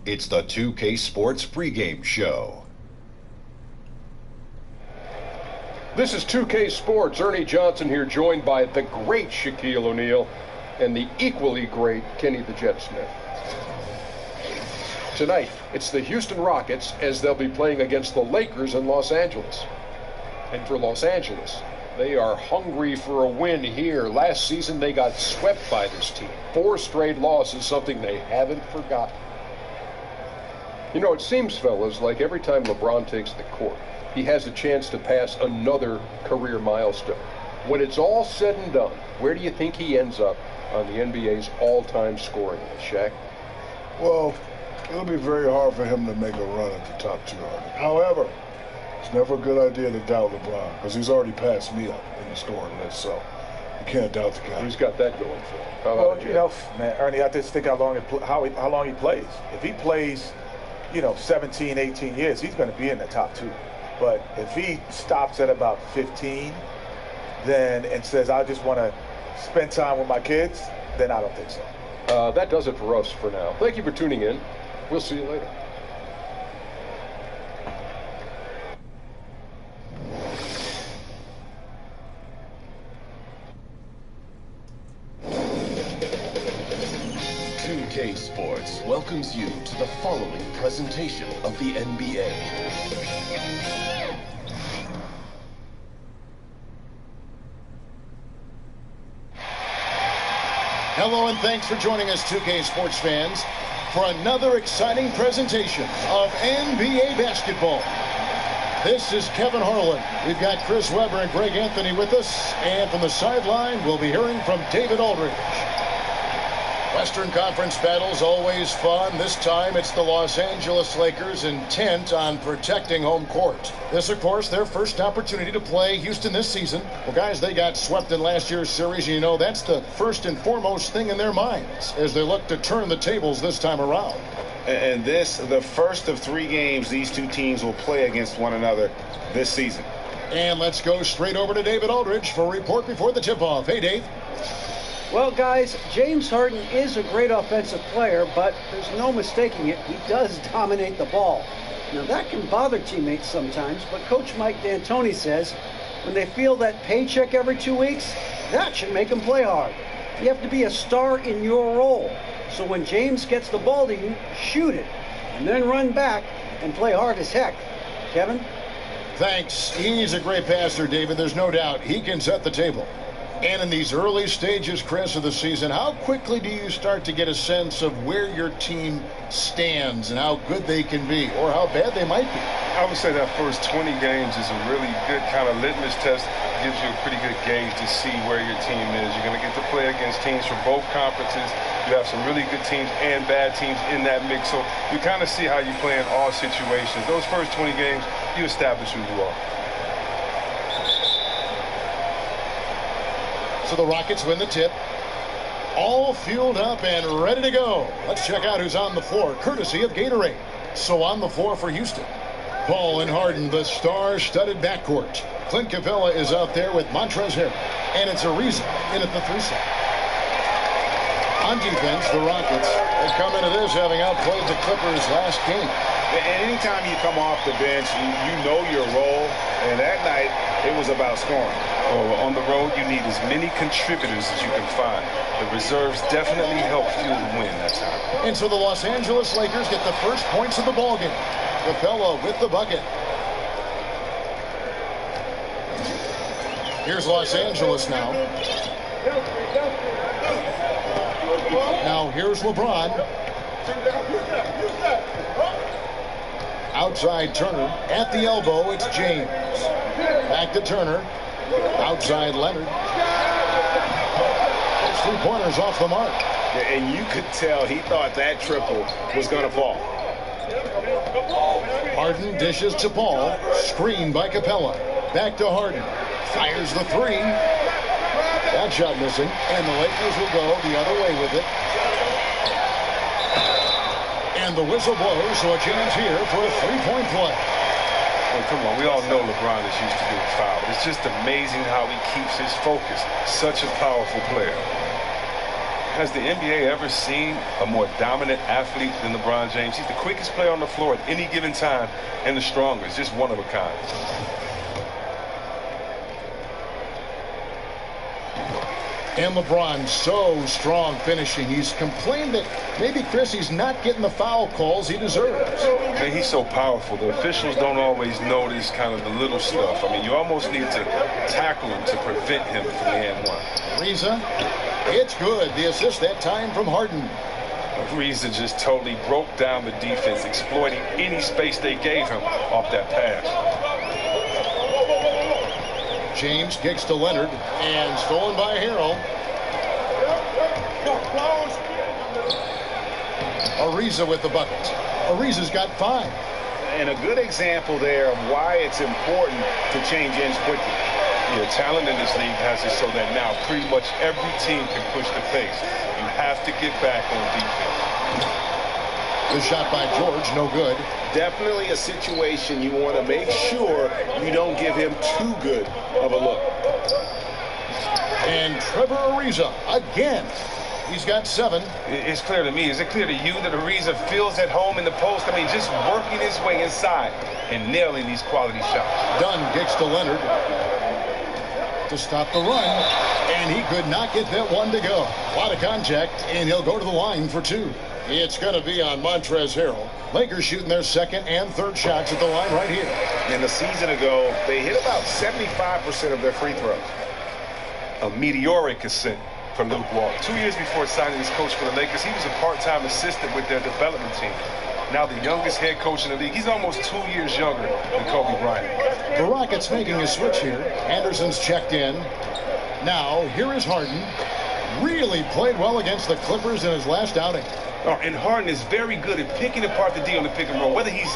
It's the 2K Sports pregame show. This is 2K Sports. Ernie Johnson here, joined by the great Shaquille O'Neal and the equally great Kenny the Jet Smith. Tonight, it's the Houston Rockets as they'll be playing against the Lakers in Los Angeles. And for Los Angeles, they are hungry for a win here. Last season, they got swept by this team. 4 straight losses, something they haven't forgotten. You know, it seems, fellas, like every time LeBron takes the court, he has a chance to pass another career milestone. When it's all said and done, where do you think he ends up on the NBA's all-time scoring list, Shaq? Well, it'll be very hard for him to make a run at the top 200. However, it's never a good idea to doubt LeBron, because he's already passed me up in the scoring list, so you can't doubt the guy. He's got that going for him. Well, you know, man, Ernie, I just think how long he plays. If he plays, 17, 18 years, he's going to be in the top 2. But if he stops at about 15, then and says, I just want to spend time with my kids, then I don't think so. That does it for us for now. Thank you for tuning in. We'll see you later. Sports welcomes you to the following presentation of the NBA. Hello and thanks for joining us, 2K Sports fans, for another exciting presentation of NBA basketball. This is Kevin Harlan. We've got Chris Webber and Greg Anthony with us, and from the sideline, we'll be hearing from David Aldridge. Western Conference battles always fun. This time it's the Los Angeles Lakers intent on protecting home court. This, of course, their first opportunity to play Houston this season. Well, guys, they got swept in last year's series. And that's the first and foremost thing in their minds as they look to turn the tables this time around. And this, the first of 3 games these two teams will play against one another this season. And let's go straight over to David Aldridge for a report before the tip-off. Hey, Dave. Well, guys, James Harden is a great offensive player, but there's no mistaking it. He does dominate the ball. Now, that can bother teammates sometimes, but Coach Mike D'Antoni says when they feel that paycheck every 2 weeks, that should make them play hard. You have to be a star in your role. So when James gets the ball to you, shoot it, and then run back and play hard as heck. Kevin? Thanks. He's a great passer, David. There's no doubt he can set the table. And in these early stages, Chris, of the season, how quickly do you start to get a sense of where your team stands and how good they can be or how bad they might be? I would say that first 20 games is a really good kind of litmus test. It gives you a pretty good gauge to see where your team is. You're going to get to play against teams from both conferences. You have some really good teams and bad teams in that mix. So you kind of see how you play in all situations. Those first 20 games, you establish who you are. So the Rockets win the tip. All fueled up and ready to go. Let's check out who's on the floor, courtesy of Gatorade. So on the floor for Houston, Paul and Harden, the star-studded backcourt. Clint Capella is out there with Montrezl Harrell, and it's Ariza in at the 3 slot. On defense, the Rockets have come into this having outplayed the Clippers last game. And anytime you come off the bench, you know your role. And that night, it was about scoring. On the road, you need as many contributors as you can find. The reserves definitely help fuel the win that time. And so the Los Angeles Lakers get the first points of the ballgame. Capella with the bucket. Here's Los Angeles now. Now here's LeBron. Outside Turner. At the elbow, it's James. Back to Turner. Outside Leonard. 3-pointers off the mark. And you could tell he thought that triple was going to fall. Harden dishes to Paul. Screen by Capella. Back to Harden. Fires the 3. That shot missing. And the Lakers will go the other way with it. And the whistle blows, so a chance here for a 3-point play. Well, come on, we all know LeBron is used to being fouled. It's just amazing how he keeps his focus. Such a powerful player. Has the NBA ever seen a more dominant athlete than LeBron James? He's the quickest player on the floor at any given time and the strongest, just one of a kind. And LeBron so strong finishing. He's complained that maybe, Chris, he's not getting the foul calls he deserves. Man, he's so powerful. The officials don't always notice kind of the little stuff. I mean, you almost need to tackle him to prevent him from the and one. Ariza, it's good. The assist that time from Harden. Ariza just totally broke down the defense, exploiting any space they gave him off that pass. James kicks to Leonard, and stolen by Harrell. Ariza with the bucket. Ariza's got 5. And a good example there of why it's important to change ends quickly. Yeah, talent in this league has it so that now pretty much every team can push the pace. You have to get back on defense. The shot by George, no good. Definitely a situation you want to make sure you don't give him too good of a look. And Trevor Ariza again. He's got 7. It's clear to me. Is it clear to you that Ariza feels at home in the post? I mean, just working his way inside and nailing these quality shots. Dunn kicks to Leonard to stop the run, and he could not get that one to go. A lot of contact, and he'll go to the line for 2. It's going to be on Montrezl Harrell. Lakers shooting their second and third shots at the line right here. And a season ago, they hit about 75% of their free throws. A meteoric ascent for Luke Walton. 2 years before signing as coach for the Lakers, he was a part-time assistant with their development team. Now the youngest head coach in the league. He's almost 2 years younger than Kobe Bryant. The Rockets making a switch here. Anderson's checked in. Now, here is Harden. Really played well against the Clippers in his last outing. Oh, and Harden is very good at picking apart the D on the pick and roll. Whether he's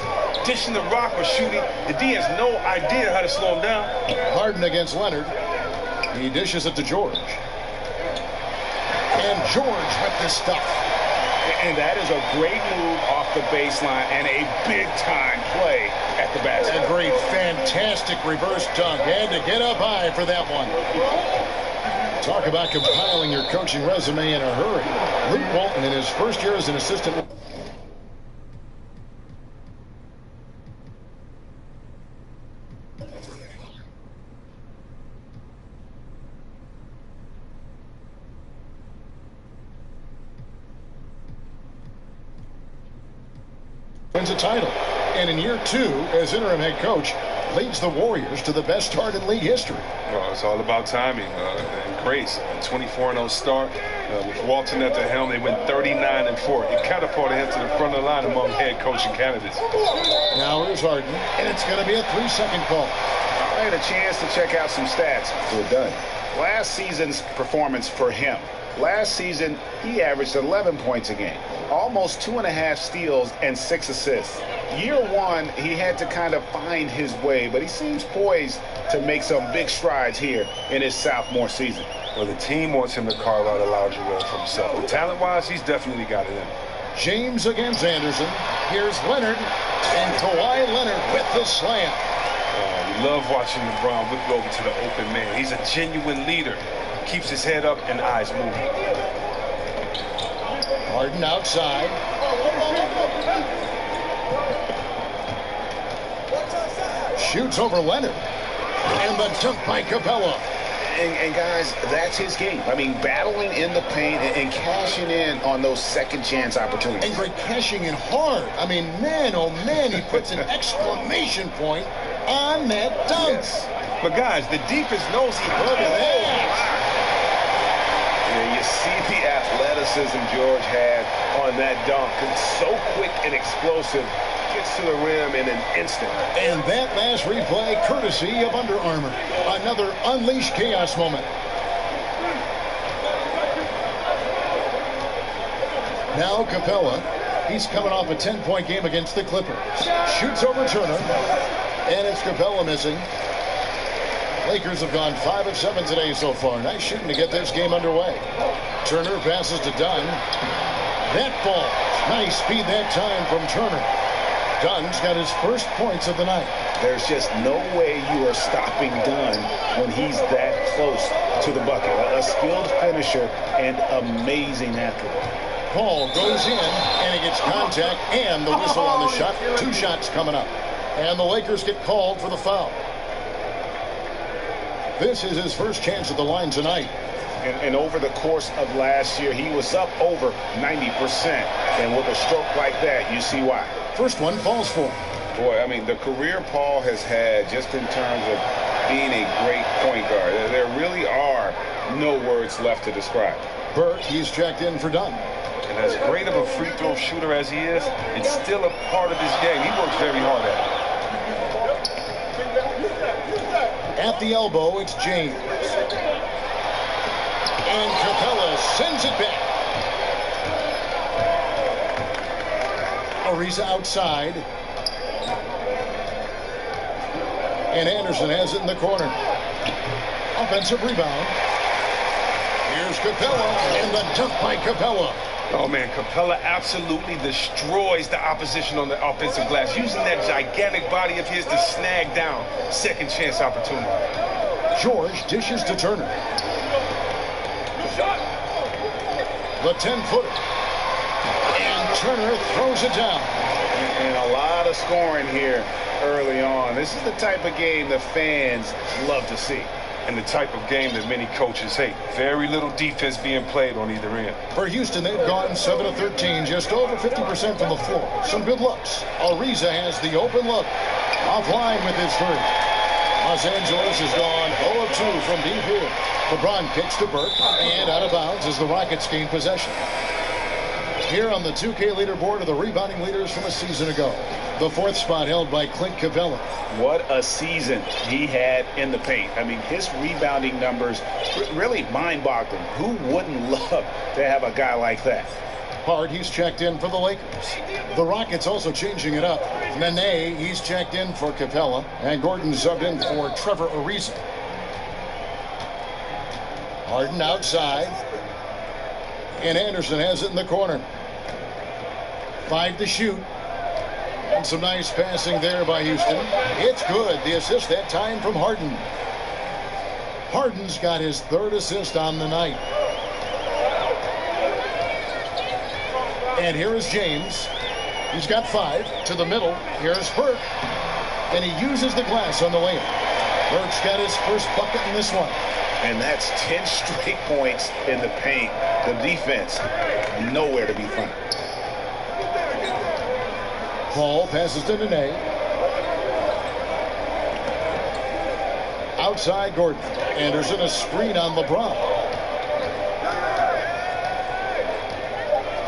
dishing the rock or shooting, the D has no idea how to slow him down. Harden against Leonard. He dishes it to George. And George with the stuff. And that is a great move off the baseline and a big-time play at the basket. A great, fantastic reverse dunk. Had to get up high for that one. Talk about compiling your coaching resume in a hurry. Luke Walton in his first year as an assistant. Wins a title. And in year 2, as interim head coach, leads the Warriors to the best start in league history. Well, it's all about timing and grace. A 24-0 start with Walton at the helm. They went 39-4. It catapulted him to the front of the line among head coaching candidates. Now here's Harden, and it's going to be a 3-second call. I had a chance to check out some stats. We're done. Last season's performance for him. Last season, he averaged 11 points a game, almost 2.5 steals and 6 assists. Year 1, he had to kind of find his way, but he seems poised to make some big strides here in his sophomore season. Well, the team wants him to carve out a larger role for himself. But talent-wise, he's definitely got it in. James against Anderson. Here's Leonard, and Kawhi Leonard with the slam. We love watching LeBron whip over to the open man. He's a genuine leader. Keeps his head up and eyes moving. Harden outside. Shoots over Leonard. And the dunk by Capella. And guys, that's his game. I mean, battling in the paint and cashing in on those second chance opportunities. And great cashing in hard. I mean, man, oh man, he puts an exclamation point on that dunk. Yes. But guys, the defense knows he Look at that. Yeah, you see the athleticism George had on that dunk. It's so quick and explosive. Gets to the rim in an instant. And that last replay, courtesy of Under Armour. Another unleashed chaos moment. Now Capella, he's coming off a 10-point game against the Clippers. Shoots over Turner, and it's Capella missing. Lakers have gone 5 of 7 today so far. Nice shooting to get this game underway. Turner passes to Dunn. That falls. Nice speed that time from Turner. Dunn's got his first points of the night. There's just no way you are stopping Dunn when he's that close to the bucket. A skilled finisher and amazing athlete. Paul goes in, and he gets contact and the whistle on the shot. 2 shots coming up. And the Lakers get called for the foul. This is his first chance at the line tonight. And over the course of last year, he was up over 90%. And with a stroke like that, you see why. First one falls for him. Boy, I mean, the career Paul has had just in terms of being a great point guard. There really are no words left to describe. Burke, he's checked in for Dunn. And as great of a free throw shooter as he is, it's still a part of his game. He works very hard at it. At the elbow, it's James. And Capella sends it back. Ariza outside. And Anderson has it in the corner. Offensive rebound. Here's Capella, and the dunk by Capella. Oh, man, Capella absolutely destroys the opposition on the offensive glass, using that gigantic body of his to snag down second chance opportunity. George dishes to Turner. The 10-footer. And Turner throws it down. And a lot of scoring here early on. This is the type of game the fans love to see. And the type of game that many coaches hate. Very little defense being played on either end. For Houston, they've gone 7 of 13, just over 50% from the floor. Some good looks. Ariza has the open look. Offline with his three. Los Angeles has gone 0 of 2 from deep here. LeBron kicks to Burke, and out of bounds as the Rockets gain possession. Here on the 2K leaderboard are the rebounding leaders from a season ago. The 4th spot held by Clint Capella. What a season he had in the paint. I mean, his rebounding numbers really mind-boggling. Who wouldn't love to have a guy like that? Hart, he's checked in for the Lakers. The Rockets also changing it up. Nene, he's checked in for Capella. And Gordon subbed in for Trevor Ariza. Harden outside. And Anderson has it in the corner. 5 to shoot. And some nice passing there by Houston. It's good. The assist that time from Harden. Harden's got his 3rd assist on the night. And here is James. He's got 5 to the middle. Here's Burke. And he uses the glass on the layup. Burke's got his first bucket in this one. And that's 10 straight points in the paint. The defense, nowhere to be found. Paul passes to Nene. Outside Gordon. Anderson a screen on LeBron.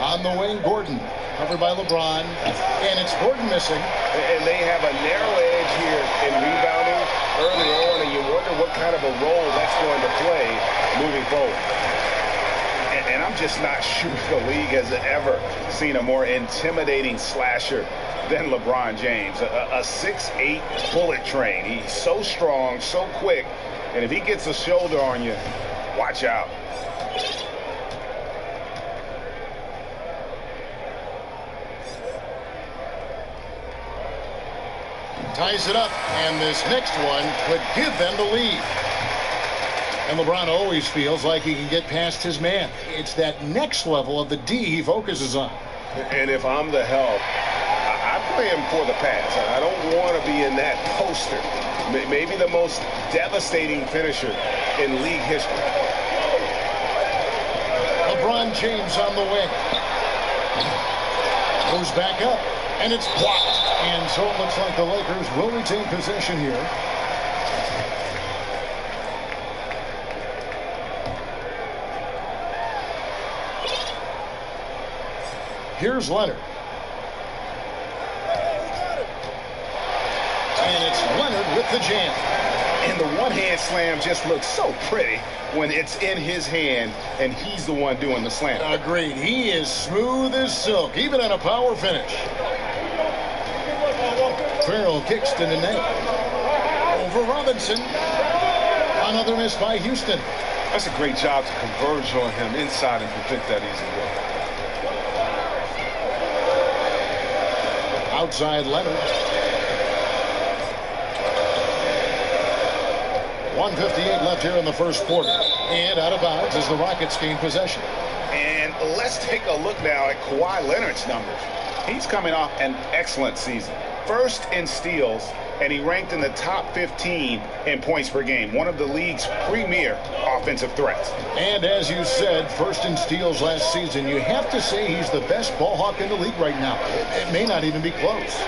On the wing, Gordon. Covered by LeBron. And it's Gordon missing. And they have a narrow edge here in rebounding early on, and you wonder what kind of a role that's going to play moving forward. And I'm just not sure the league has ever seen a more intimidating slasher than LeBron James. A 6'8" bullet train. He's so strong, so quick, and if he gets a shoulder on you, watch out. Ties it up, and this next one could give them the lead. And LeBron always feels like he can get past his man. It's that next level of the D he focuses on. And if I'm the help, I play him for the pass. I don't want to be in that poster. Maybe the most devastating finisher in league history. LeBron James on the wing. Goes back up, and it's blocked. And so it looks like the Lakers will retain possession here. Here's Leonard. And it's Leonard with the jam. And the one-hand slam just looks so pretty when it's in his hand and he's the one doing the slam. Agreed. He is smooth as silk, even on a power finish. Farrell kicks to Nene. Over Robinson. Another miss by Houston. That's a great job to converge on him inside and prevent that easy Outside Leonard. 1:58 left here in the first quarter. And out of bounds as the Rockets gain possession. And let's take a look now at Kawhi Leonard's numbers. He's coming off an excellent season. First in steals, and he ranked in the top 15 in points per game. One of the league's premier offensive threats. And as you said, first in steals last season. You have to say he's the best ball hawk in the league right now. It may not even be close.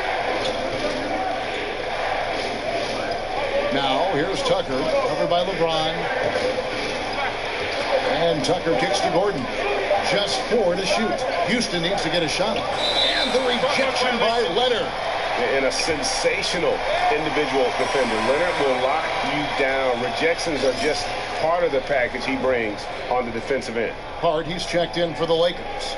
Now, here's Tucker, covered by LeBron. And Tucker kicks to Gordon. Just 4 to shoot. Houston needs to get a shot. And the rejection by Leonard. And a sensational individual defender. Leonard will lock you down. Rejections are just part of the package he brings on the defensive end. Hart, he's checked in for the Lakers.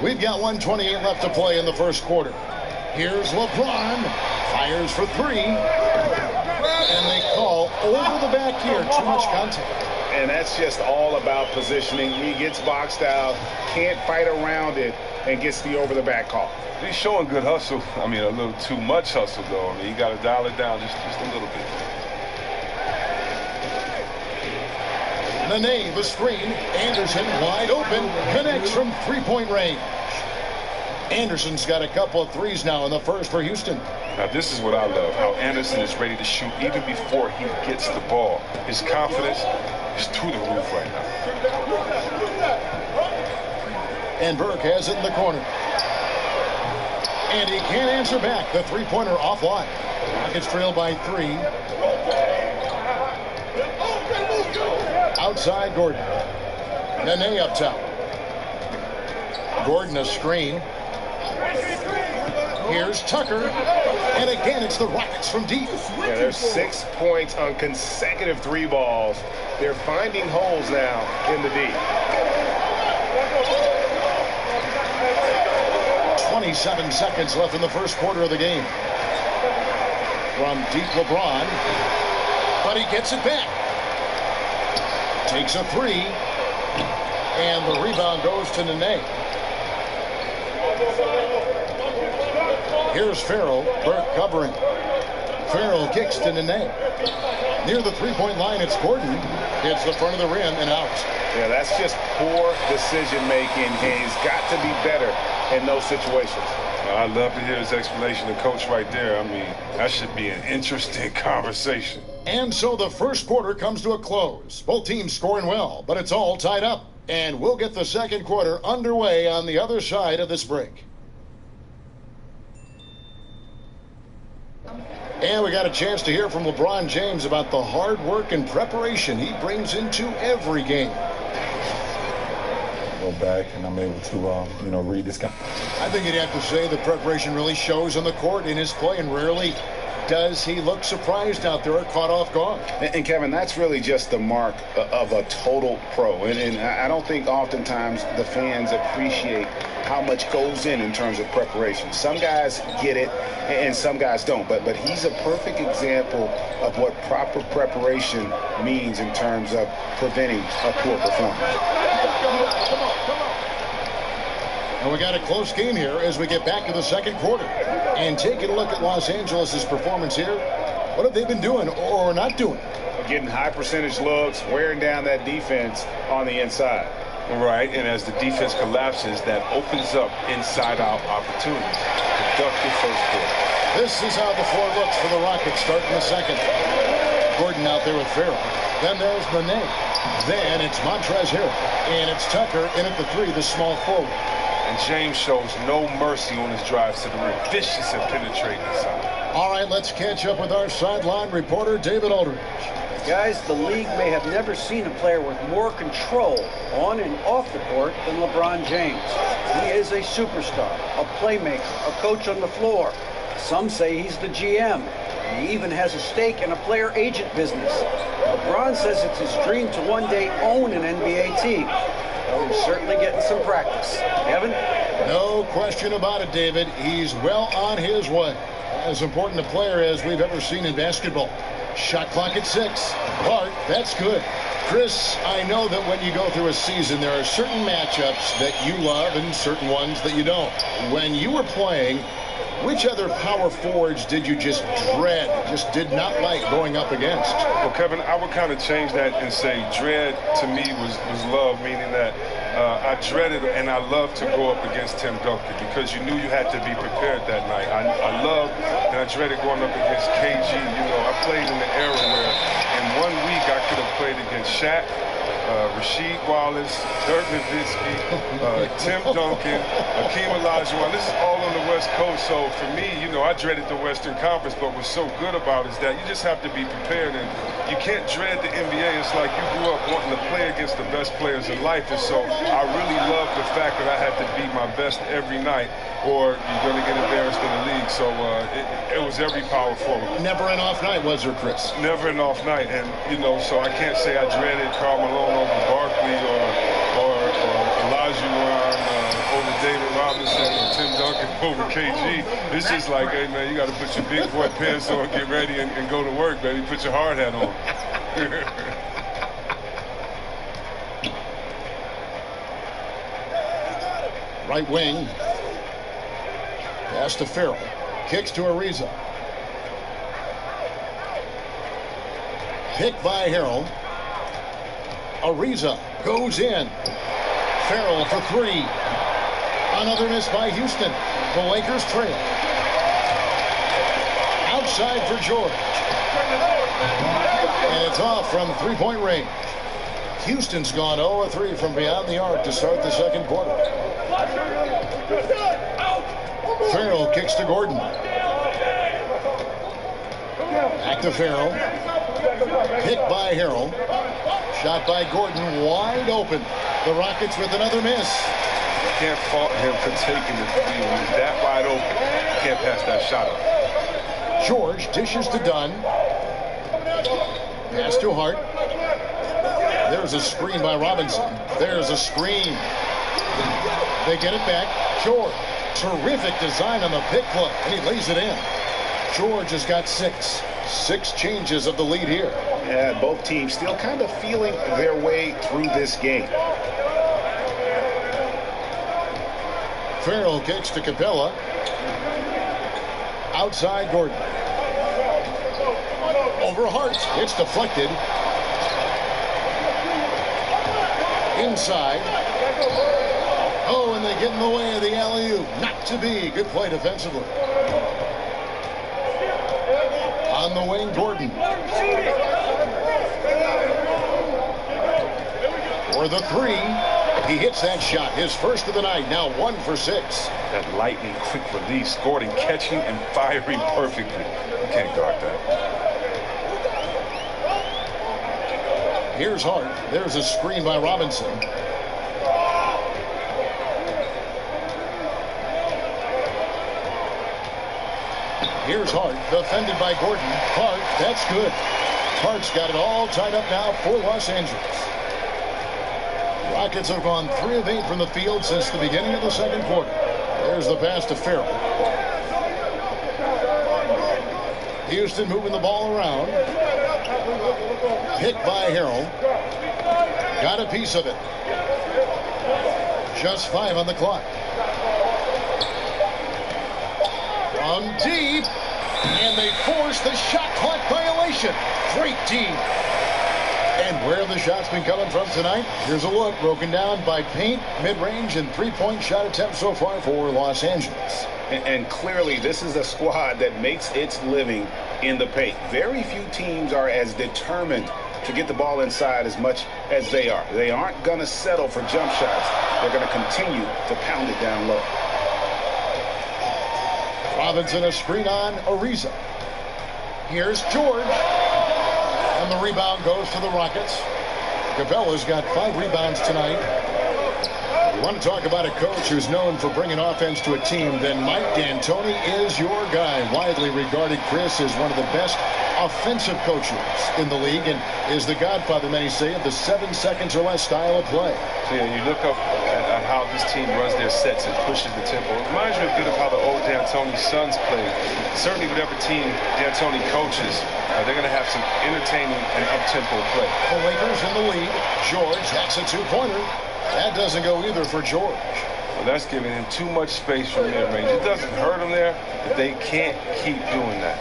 We've got 1:28 left to play in the first quarter. Here's LeBron. Fires for 3. And they call over the back here. Too much contact. And that's just all about positioning. He gets boxed out, can't fight around it, and gets the over-the-back call. He's showing good hustle. I mean, a little too much hustle, though. I mean, you got to dial it down just a little bit. Nene, the screen. Anderson wide open. Connects from three-point range. Anderson's got a couple of threes now in the first for Houston. Now, this is what I love, how Anderson is ready to shoot even before he gets the ball. His confidence is through the roof right now. And Burke has it in the corner. And he can't answer back. The three-pointer offline. Rockets trail by 3. Outside Gordon. Nene up top. Gordon a screen. Here's Tucker. And again, it's the Rockets from deep. Yeah, there's 6 points on consecutive 3 balls. They're finding holes now in the D. 27 seconds left in the first quarter of the game. From deep LeBron. But he gets it back. Takes a 3. And the rebound goes to Nene. Here's Farrell. Burke covering. Farrell kicks to Nene. Near the three-point line, it's Gordon. Hits the front of the rim and out. Yeah, that's just poor decision-making, and he's got to be better in those situations. I'd love to hear his explanation to Coach right there. I mean, that should be an interesting conversation. And so the first quarter comes to a close. Both teams scoring well, but it's all tied up. And we'll get the second quarter underway on the other side of this break. And we got a chance to hear from LeBron James about the hard work and preparation he brings into every game. Go back and I'm able to, read this guy. I think you'd have to say the preparation really shows on the court in his play, and rarely does he look surprised out there or caught off guard. And Kevin, that's really just the mark of a total pro. And I don't think oftentimes the fans appreciate how much goes in terms of preparation. Some guys get it and some guys don't. But he's a perfect example of what proper preparation means in terms of preventing a poor performance. And we got a close game here as we get back to the second quarter. And taking a look at Los Angeles' performance here, what have they been doing or not doing? Getting high percentage looks, wearing down that defense on the inside. Right, and as the defense collapses, that opens up inside-out opportunities. Productive first quarter. This is how the floor looks for the Rockets starting the second. Gordon out there with Farrell. Then there's Nene. Then it's Montrezl Harrell. And it's Tucker in at the 3, the small forward. And James shows no mercy on his drives to the rim. Vicious and penetrating inside. All right, let's catch up with our sideline reporter, David Aldridge. Guys, the league may have never seen a player with more control on and off the court than LeBron James. He is a superstar, a playmaker, a coach on the floor. Some say he's the GM. He even has a stake in a player agent business. LeBron says it's his dream to one day own an NBA team. Well, he's certainly getting some practice. Kevin? No question about it, David. He's well on his way. As important a player as we've ever seen in basketball. Shot clock at 6. Hart, that's good. Chris, I know that when you go through a season, there are certain matchups that you love and certain ones that you don't. When you were playing, which other power forwards did you just dread, just did not like going up against? Well, Kevin, I would kind of change that and say dread to me was love, meaning that I dreaded and I loved to go up against Tim Duncan because you knew you had to be prepared that night. I loved and I dreaded going up against KG. You know, I played in the era where in 1 week I could have played against Shaq, Rasheed Wallace, Dirk Nowitzki, Tim Duncan, Hakeem Olajuwon. This is all on the West Coast. So for me, you know, I dreaded the Western Conference, but what's so good about it is that you just have to be prepared, and you can't dread the NBA. It's like you grew up wanting to play against the best players in life, and so I really love the fact that I had to be my best every night, or you're going to get embarrassed in the league. So it was every power forward. Never an off night, was there, Chris? Never an off night, and you know, so I can't say I dreaded Karl Malone over Barkley or Olajuwon over David Robinson or Tim Duncan over KG. It's just like, hey man, you got to put your big boy pants on, get ready, and go to work, baby. Put your hard hat on. Right wing. Pass to Farrell. Kicks to Ariza. Picked by Harrell. Ariza goes in. Farrell for three. Another miss by Houston. The Lakers trail. Outside for George. And it's off from three-point range. Houston's gone 0-3 from beyond the arc to start the second quarter. Farrell kicks to Gordon. Back to Farrell. Hit by Harrell. Shot by Gordon, wide open. The Rockets with another miss. Can't fault him for taking the three when he's that wide open. Can't pass that shot up. George dishes to Dunn. Pass to Hart. There's a screen by Robinson. There's a screen. They get it back. George. Terrific design on the pick play, and he lays it in. George has got six changes of the lead here. Yeah, both teams still kind of feeling their way through this game. Farrell kicks to Capella. Outside Gordon. Over Hart. It's deflected. Inside. Oh, and they get in the way of the alley-oop. Not to be. Good play defensively. On the wing, Gordon. For the three. He hits that shot. His first of the night. Now 1 for 6. That lightning quick release. Gordon catching and firing perfectly. You can't guard that. Here's Hart. There's a screen by Robinson. Here's Hart, defended by Gordon. Hart, that's good. Hart's got it all tied up now for Los Angeles. Rockets have gone 3 of 8 from the field since the beginning of the second quarter. There's the pass to Farrell. Houston moving the ball around. Picked by Harrell. Got a piece of it. Just 5 on the clock. From deep, and they force the shot clock violation. Great team. And where have the shots been coming from tonight? Here's a look broken down by paint, mid-range, and three-point shot attempts so far for Los Angeles. And clearly, this is a squad that makes its living in the paint. Very few teams are as determined to get the ball inside as much as they are. They aren't going to settle for jump shots. They're going to continue to pound it down low. Robinson, a screen on Ariza. Here's George. And the rebound goes to the Rockets. Capella's got 5 rebounds tonight. You want to talk about a coach who's known for bringing offense to a team, then Mike D'Antoni is your guy. Widely regarded, Chris, as one of the best offensive coaches in the league and is the godfather, many say, of the 7 seconds or less style of play. So yeah, you look up at how this team runs their sets and pushes the tempo. It reminds me a bit of how the old D'Antoni Suns played. Certainly whatever team D'Antoni coaches, they're going to have some entertaining and up-tempo play. The Lakers in the lead. George hacks a two-pointer. That doesn't go either for George. Well, that's giving him too much space from mid-range. It doesn't hurt him there, but they can't keep doing that.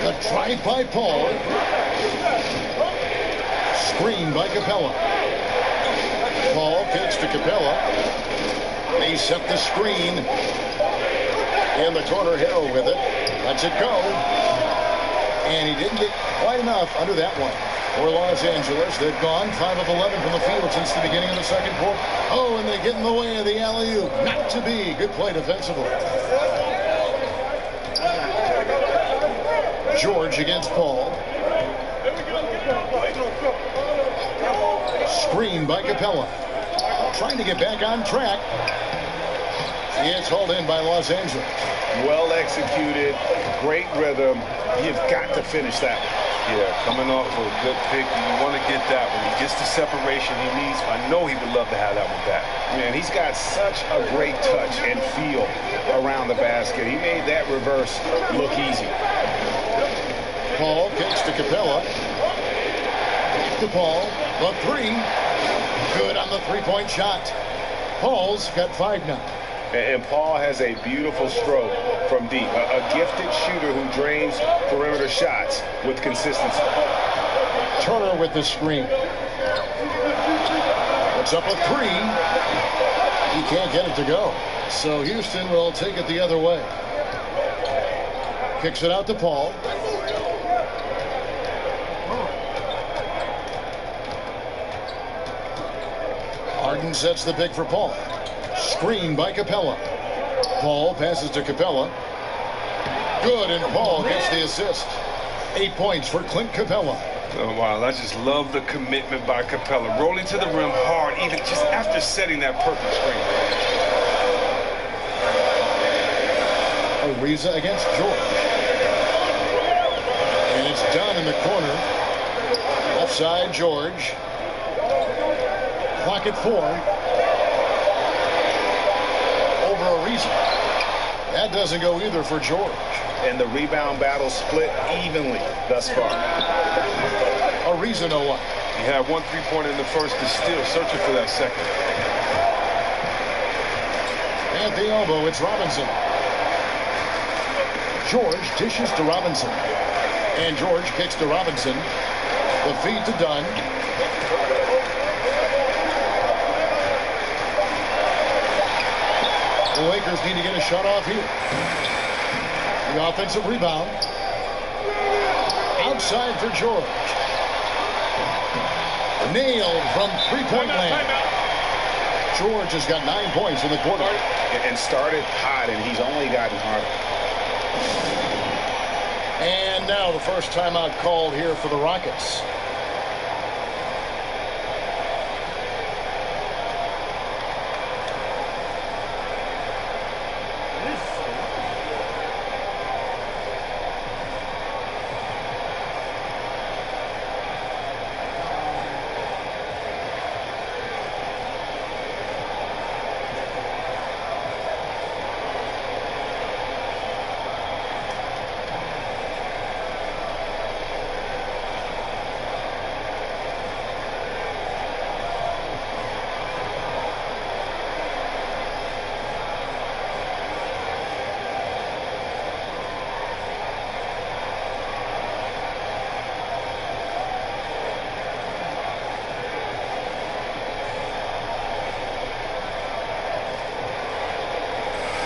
The drive by Paul. Screen by Capella. Paul kicks to Capella. They set the screen. In the corner, Hill with it. Lets it go. And he didn't get quite enough under that one. For Los Angeles, they've gone 5 of 11 from the field since the beginning of the second quarter. Oh, and they get in the way of the alley-oop. Not to be. Good play defensively. George against Paul. Screen by Capella. Trying to get back on track. It's hauled in by Los Angeles. Well executed. Great rhythm. You've got to finish that one. Yeah, coming off of a good pick, you want to get that one. He gets the separation he needs. I know he would love to have that one back. Man, he's got such a great touch and feel around the basket. He made that reverse look easy. Paul kicks to Capella. Back to Paul. The three. Good on the three-point shot. Paul's got 5 now. And Paul has a beautiful stroke from deep. A gifted shooter who drains perimeter shots with consistency. Turner with the screen. Puts up a 3. He can't get it to go. So Houston will take it the other way. Kicks it out to Paul. Harden sets the pick for Paul. Screen by Capella. Paul passes to Capella. Good, and Paul gets the assist. 8 points for Clint Capella. Oh, wow, I just love the commitment by Capella. Rolling to the rim hard, even just after setting that perfect screen. Ariza against George. And it's done in the corner. Left side, George. Clock at 4. Over Ariza. That doesn't go either for George. And the rebound battle split evenly thus far. Ariza no one. He had 1 3-pointer in the first, is still searching for that second. At the elbow, it's Robinson. George dishes to Robinson. And George kicks to Robinson. The feed to Dunn. The Lakers need to get a shot off here. The offensive rebound. Outside for George. Nailed from three-point land. George has got 9 points in the quarter. And started hot, and he's only gotten harder. And now the first timeout called here for the Rockets.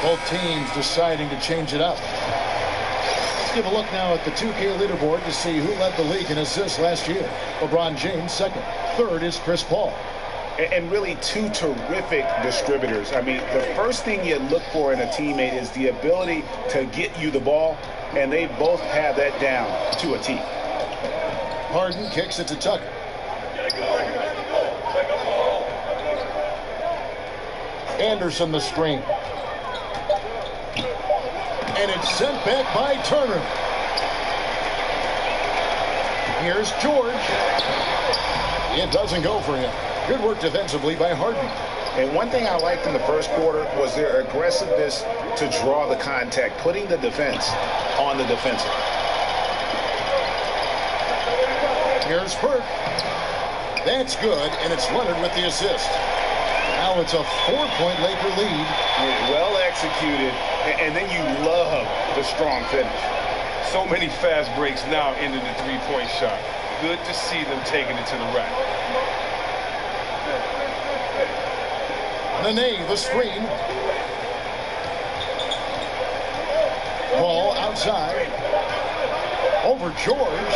Both teams deciding to change it up. Let's give a look now at the 2K leaderboard to see who led the league in assists last year. LeBron James second. Third is Chris Paul. And really 2 terrific distributors. I mean, the first thing you look for in a teammate is the ability to get you the ball, and they both have that down to a T. Harden kicks it to Tucker. Anderson the screen. And it's sent back by Turner. Here's George. It doesn't go for him. Good work defensively by Harden. And one thing I liked in the first quarter was their aggressiveness to draw the contact, putting the defense on the defensive. Here's Burke. That's good, and it's Leonard with the assist. Now it's a 4-point Laker lead. Well executed, and then you love the strong finish. So many fast breaks now into the three-point shot. Good to see them taking it to the rack. Nene, the screen. Ball outside. Over George.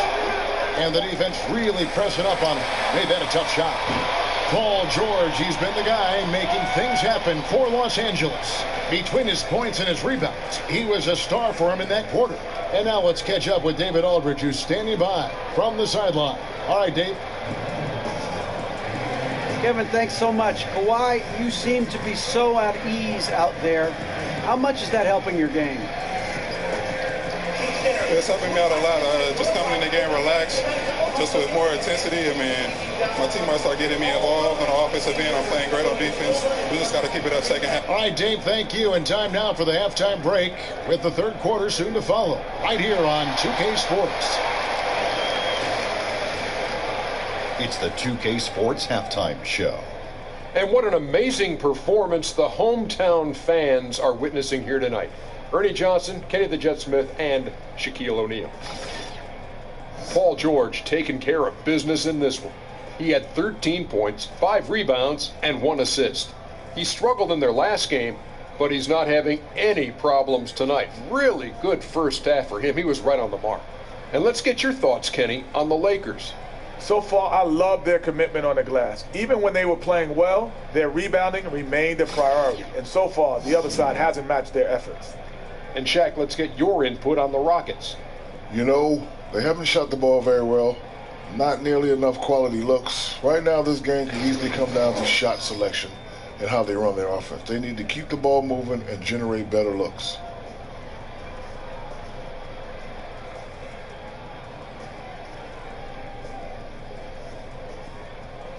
And the defense really pressing up on him. Made that a tough shot. Paul George, he's been the guy making things happen for Los Angeles. Between his points and his rebounds, he was a star for him in that quarter. And now let's catch up with David Aldridge, who's standing by from the sideline. All right, Dave. Kevin, thanks so much. Kawhi, you seem to be so at ease out there. How much is that helping your game? It's helping me out a lot. Just coming in the game relaxed, just with more intensity. I mean, my teammates are getting me involved on the offensive end. I'm playing great on defense. We just got to keep it up second half. All right, Dave, thank you. And time now for the halftime break with the third quarter soon to follow. Right here on 2K Sports. It's the 2K Sports Halftime Show. And what an amazing performance the hometown fans are witnessing here tonight. Ernie Johnson, Kenny the Jet Smith, and Shaquille O'Neal. Paul George taking care of business in this one. He had 13 points, 5 rebounds, and 1 assist. He struggled in their last game, but he's not having any problems tonight. Really good first half for him. He was right on the mark. And let's get your thoughts, Kenny, on the Lakers. So far, I love their commitment on the glass. Even when they were playing well, their rebounding remained a priority. And so far, the other side hasn't matched their efforts. And Shaq, let's get your input on the Rockets. You know, they haven't shot the ball very well. Not nearly enough quality looks. Right now, this game can easily come down to shot selection and how they run their offense. They need to keep the ball moving and generate better looks.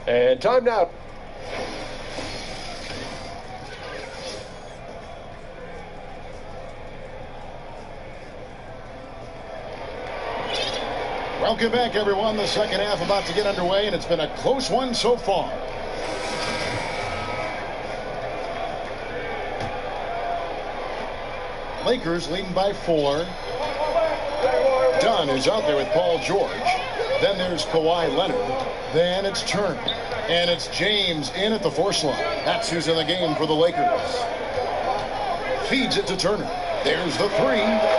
And time now. Welcome back, everyone. The second half about to get underway, and it's been a close one so far. Lakers leading by 4. Dunn is out there with Paul George. Then there's Kawhi Leonard. Then it's Turner. And it's James in at the force line. That's who's in the game for the Lakers. Feeds it to Turner. There's the 3.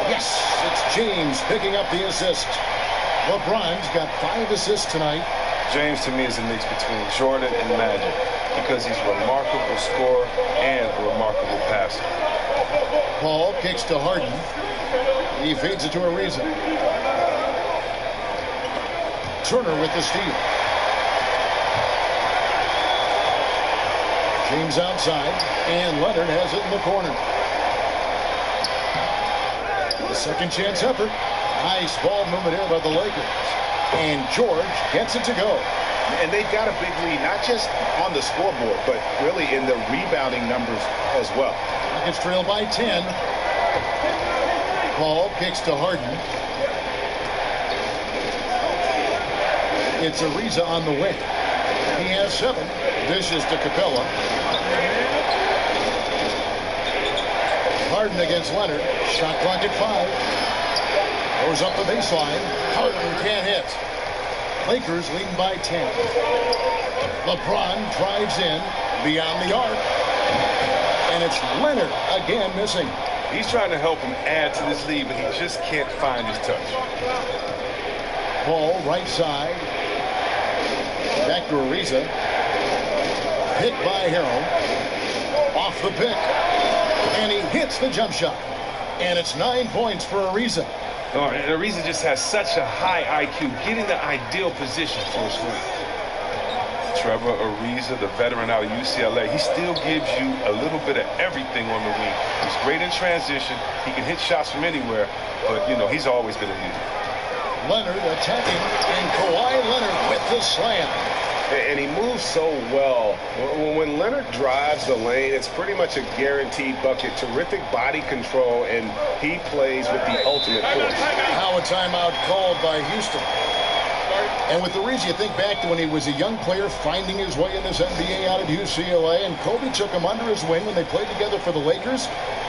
Yes, it's James picking up the assist. LeBron's got 5 assists tonight. James, to me, is a mix between Jordan and Magic because he's a remarkable scorer and a remarkable passer. Paul kicks to Harden. He feeds it to Ariza. Turner with the steal. James outside, and Leonard has it in the corner. The second chance effort. Nice ball movement here by the Lakers. And George gets it to go. And they've got a big lead, not just on the scoreboard, but really in the rebounding numbers as well. Rockets trail by 10. Paul kicks to Harden. It's Ariza on the wing. He has 7. Dishes to Capella. Harden against Leonard. Shot clock at 5. Goes up the baseline. Harden can't hit. Lakers leading by 10. LeBron drives in beyond the arc. And it's Leonard again missing. He's trying to help him add to this lead, but he just can't find his touch. Ball right side. Back to Ariza. Hit by Harrell. Off the pick. And he hits the jump shot. And it's 9 points for Ariza. Oh, and Ariza just has such a high IQ, getting the ideal position for his win. Trevor Ariza, the veteran out of UCLA, he still gives you a little bit of everything on the wing. He's great in transition. He can hit shots from anywhere, but, you know, he's always going to use it. Leonard attacking, and Kawhi Leonard with the slam. And he moves so well. When Leonard drives the lane, it's pretty much a guaranteed bucket. Terrific body control, and he plays with the ultimate force. Now a timeout called by Houston. And with the reason, you think back to when he was a young player finding his way in this NBA out at UCLA, and Kobe took him under his wing when they played together for the Lakers,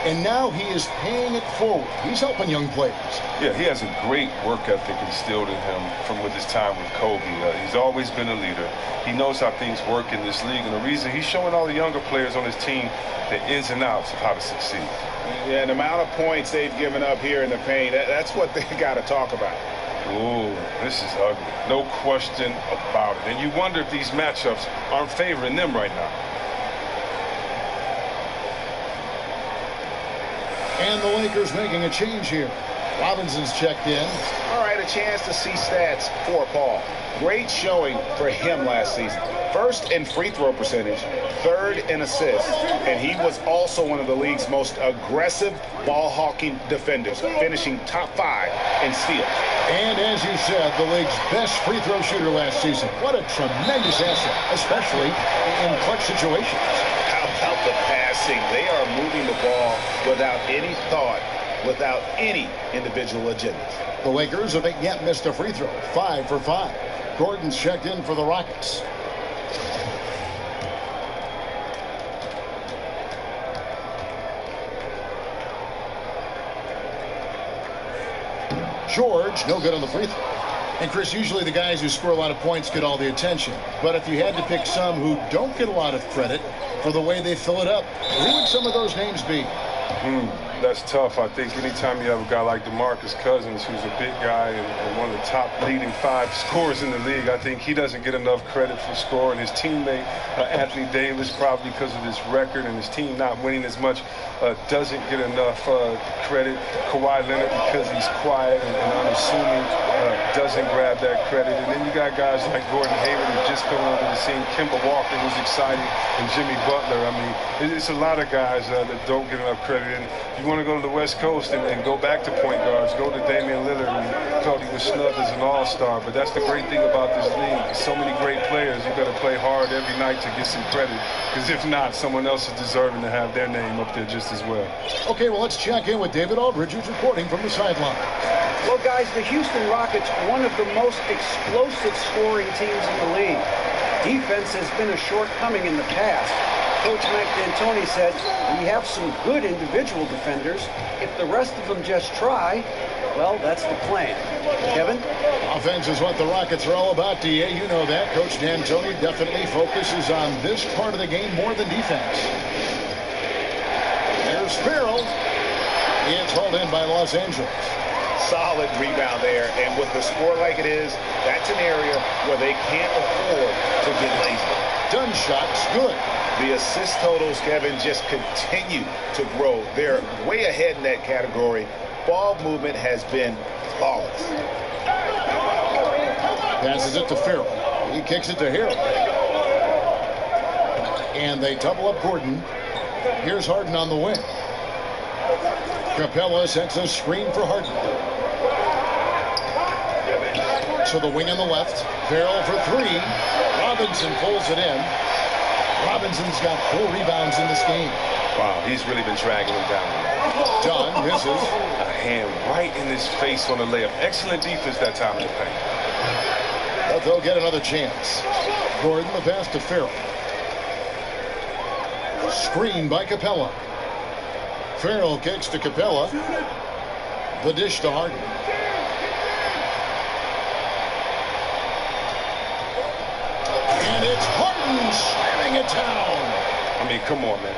and now he is paying it forward. He's helping young players. Yeah, he has a great work ethic instilled in him from with his time with Kobe. He's always been a leader. He knows how things work in this league, and the reason he's showing all the younger players on his team the ins and outs of how to succeed. Yeah, and the amount of points they've given up here in the paint, that's what they got to talk about. Ooh, this is ugly. No question about it. And you wonder if these matchups aren't favoring them right now. And the Lakers making a change here. Robinson's checked in. All right, a chance to see stats for Paul. Great showing for him last season. First in free throw percentage, third in assists, and he was also one of the league's most aggressive ball-hawking defenders, finishing top 5 in steals. And as you said, the league's best free throw shooter last season. What a tremendous asset, especially in clutch situations. How about the passing? They are moving the ball without any thought, without any individual agenda. The Lakers have yet missed a free throw, 5 for 5. Gordon's checked in for the Rockets. George, no good on the free throw. And Chris, usually the guys who score a lot of points get all the attention. But if you had to pick some who don't get a lot of credit for the way they fill it up, who would some of those names be? That's tough. I think anytime you have a guy like DeMarcus Cousins, who's a big guy and one of the top leading 5 scorers in the league, I think he doesn't get enough credit for scoring. His teammate, Anthony Davis, probably because of his record and his team not winning as much, doesn't get enough credit. Kawhi Leonard, because he's quiet and unassuming, doesn't grab that credit. And then you got guys like Gordon Hayward, who's just coming onto the scene, Kemba Walker, who's exciting, and Jimmy Butler. I mean, it's a lot of guys that don't get enough credit. And you want to go to the West Coast and go back to point guards, go to Damian Lillard, and thought he was snubbed as an all-star. But that's the great thing about this league. So many great players. You've got to play hard every night to get some credit. Because if not, someone else is deserving to have their name up there just as well. Okay, well, let's check in with David Aldridge, who's reporting from the sideline. Well, guys, the Houston Rockets, one of the most explosive scoring teams in the league. Defense has been a shortcoming in the past. Coach Mike D'Antoni said, we have some good individual defenders. If the rest of them just try, well, that's the plan. Kevin? Offense is what the Rockets are all about, D.A. You know that. Coach D'Antoni definitely focuses on this part of the game more than defense. There's Farrell. It's hauled in by Los Angeles. Solid rebound there, and with the score like it is, that's an area where they can't afford to get lazy. Done shots, good. The assist totals, Kevin, just continue to grow. They're way ahead in that category. Ball movement has been flawless. Passes it to Farrell. He kicks it to Harrell. And they double up Gordon. Here's Harden on the wing. Capella sets a screen for Harden. To the wing on the left. Farrell for 3. Robinson pulls it in. Robinson's got 4 rebounds in this game. Wow, he's really been dragging him down. John misses. A hand right in his face on the layup. Excellent defense that time in the paint. But they'll get another chance. Gordon the pass to Farrell. Screen by Capella. Farrell kicks to Capella. The dish to Harden. And it's Harden slamming it down. I mean, come on, man.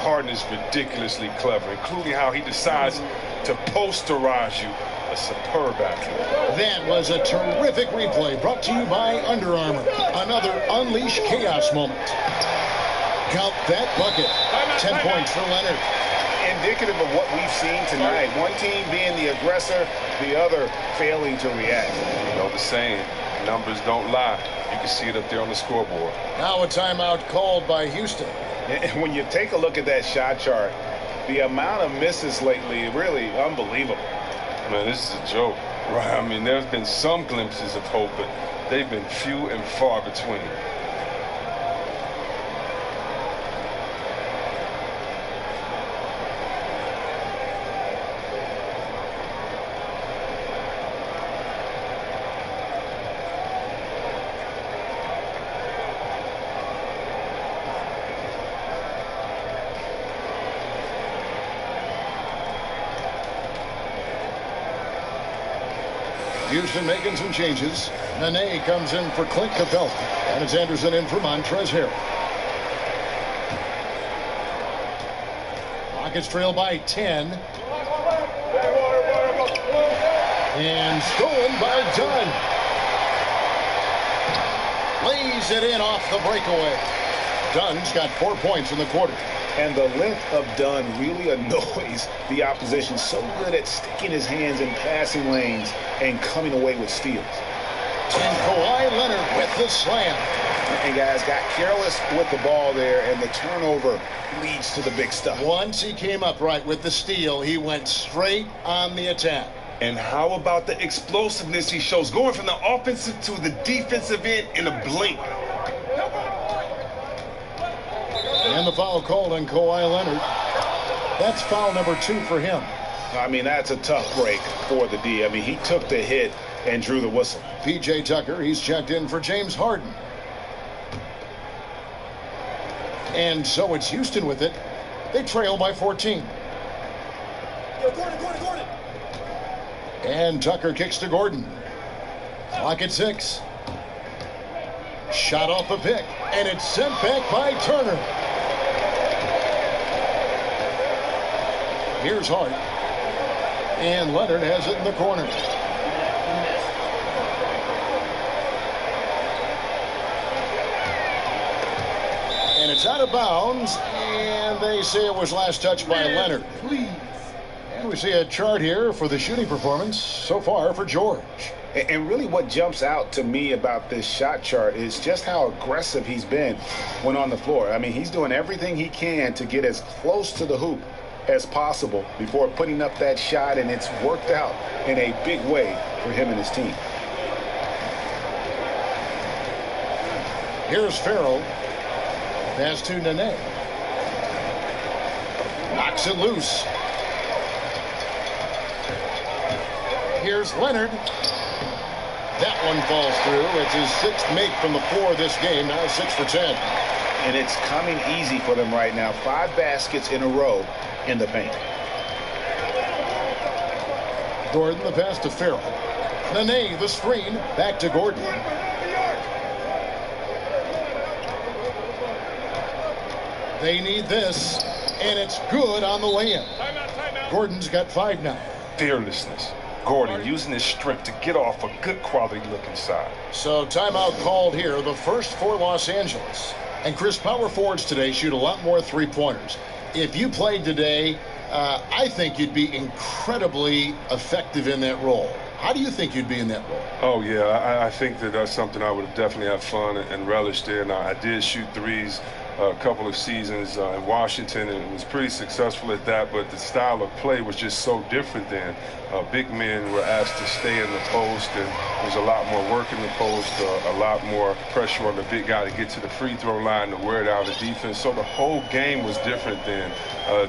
Harden is ridiculously clever, including how he decides to posterize you. A superb athlete. That was a terrific replay brought to you by Under Armour. Another Unleash Chaos moment. Count that bucket. 10 points for Leonard. Indicative of what we've seen tonight. One team being the aggressor, the other failing to react. You know the saying, numbers don't lie. You can see it up there on the scoreboard. Now a timeout called by Houston. And when you take a look at that shot chart, the amount of misses lately, really unbelievable. Man, this is a joke. Right, I mean, there's been some glimpses of hope, but they've been few and far between. Houston making some changes. Nene comes in for Clint Capella. And it's Anderson in for Montrezl Harrell. Rockets trail by 10. And stolen by Dunn. Lays it in off the breakaway. Dunn's got 4 points in the quarter. And the length of Dunn really annoys the opposition. So good at sticking his hands in passing lanes and coming away with steals. And Kawhi Leonard with the slam. And guys got careless with the ball there, and the turnover leads to the big stuff. Once he came up right with the steal, he went straight on the attack. And how about the explosiveness he shows, going from the offensive to the defensive end in a blink? And the foul called on Kawhi Leonard. That's foul number 2 for him. I mean, that's a tough break for the D. I mean, he took the hit and drew the whistle. P.J. Tucker, he's checked in for James Harden. And so it's Houston with it. They trail by 14. Yo, Gordon. And Tucker kicks to Gordon. Clock at 6. Shot off a pick. And it's sent back by Turner. Here's Hart. And Leonard has it in the corner. And it's out of bounds. And they say it was last touched by Leonard. Please. And we see a chart here for the shooting performance so far for George. And really what jumps out to me about this shot chart is just how aggressive he's been when on the floor. I mean, he's doing everything he can to get as close to the hoop as possible before putting up that shot, and it's worked out in a big way for him and his team. Here's Farrell. Pass to Nene. Knocks it loose. Here's Leonard. That one falls through. It's his 6th make from the floor this game. Now 6 for 10. And it's coming easy for them right now. 5 baskets in a row in the paint. Gordon the pass to Farrell. Nene the screen. Back to Gordon. They need this. And it's good on the lay-in. Gordon's got 5 now. Fearlessness. Gordon using his strength to get off a good quality looking side. So timeout called here, the first for Los Angeles. And Chris, power forwards today shoot a lot more 3-pointers. If you played today, I think you'd be incredibly effective in that role. How do you think you'd be in that role? Oh, yeah, I think that that's something I would have definitely had fun and relished in. I did shoot threes a couple of seasons in Washington, and was pretty successful at that, but the style of play was just so different then. Big men were asked to stay in the post, and there was a lot more work in the post, a lot more pressure on the big guy to get to the free throw line to wear down the defense. So the whole game was different then.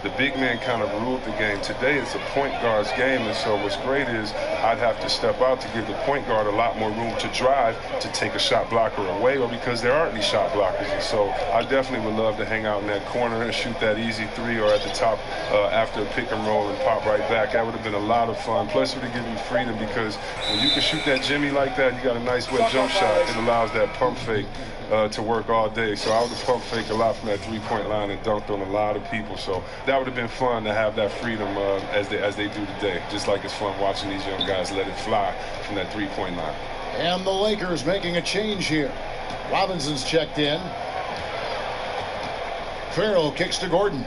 The big man kind of ruled the game. Today it's a point guard's game, and so what's great is I'd have to step out to give the point guard a lot more room to drive, to take a shot blocker away, or because there aren't any shot blockers. And so I definitely would love to hang out in that corner and shoot that easy 3, or at the top after a pick and roll and pop right back. That would have been a lot of fun. Plus it would give you freedom, because when you can shoot that Jimmy like that, you got a nice wet jump shot. It allows that pump fake to work all day. So I would have pump faked a lot from that 3-point line and dunked on a lot of people. So that would have been fun to have that freedom as they do today. Just like it's fun watching these young guys let it fly from that 3-point line. And the Lakers making a change here. Robinson's checked in. Farrell kicks to Gordon.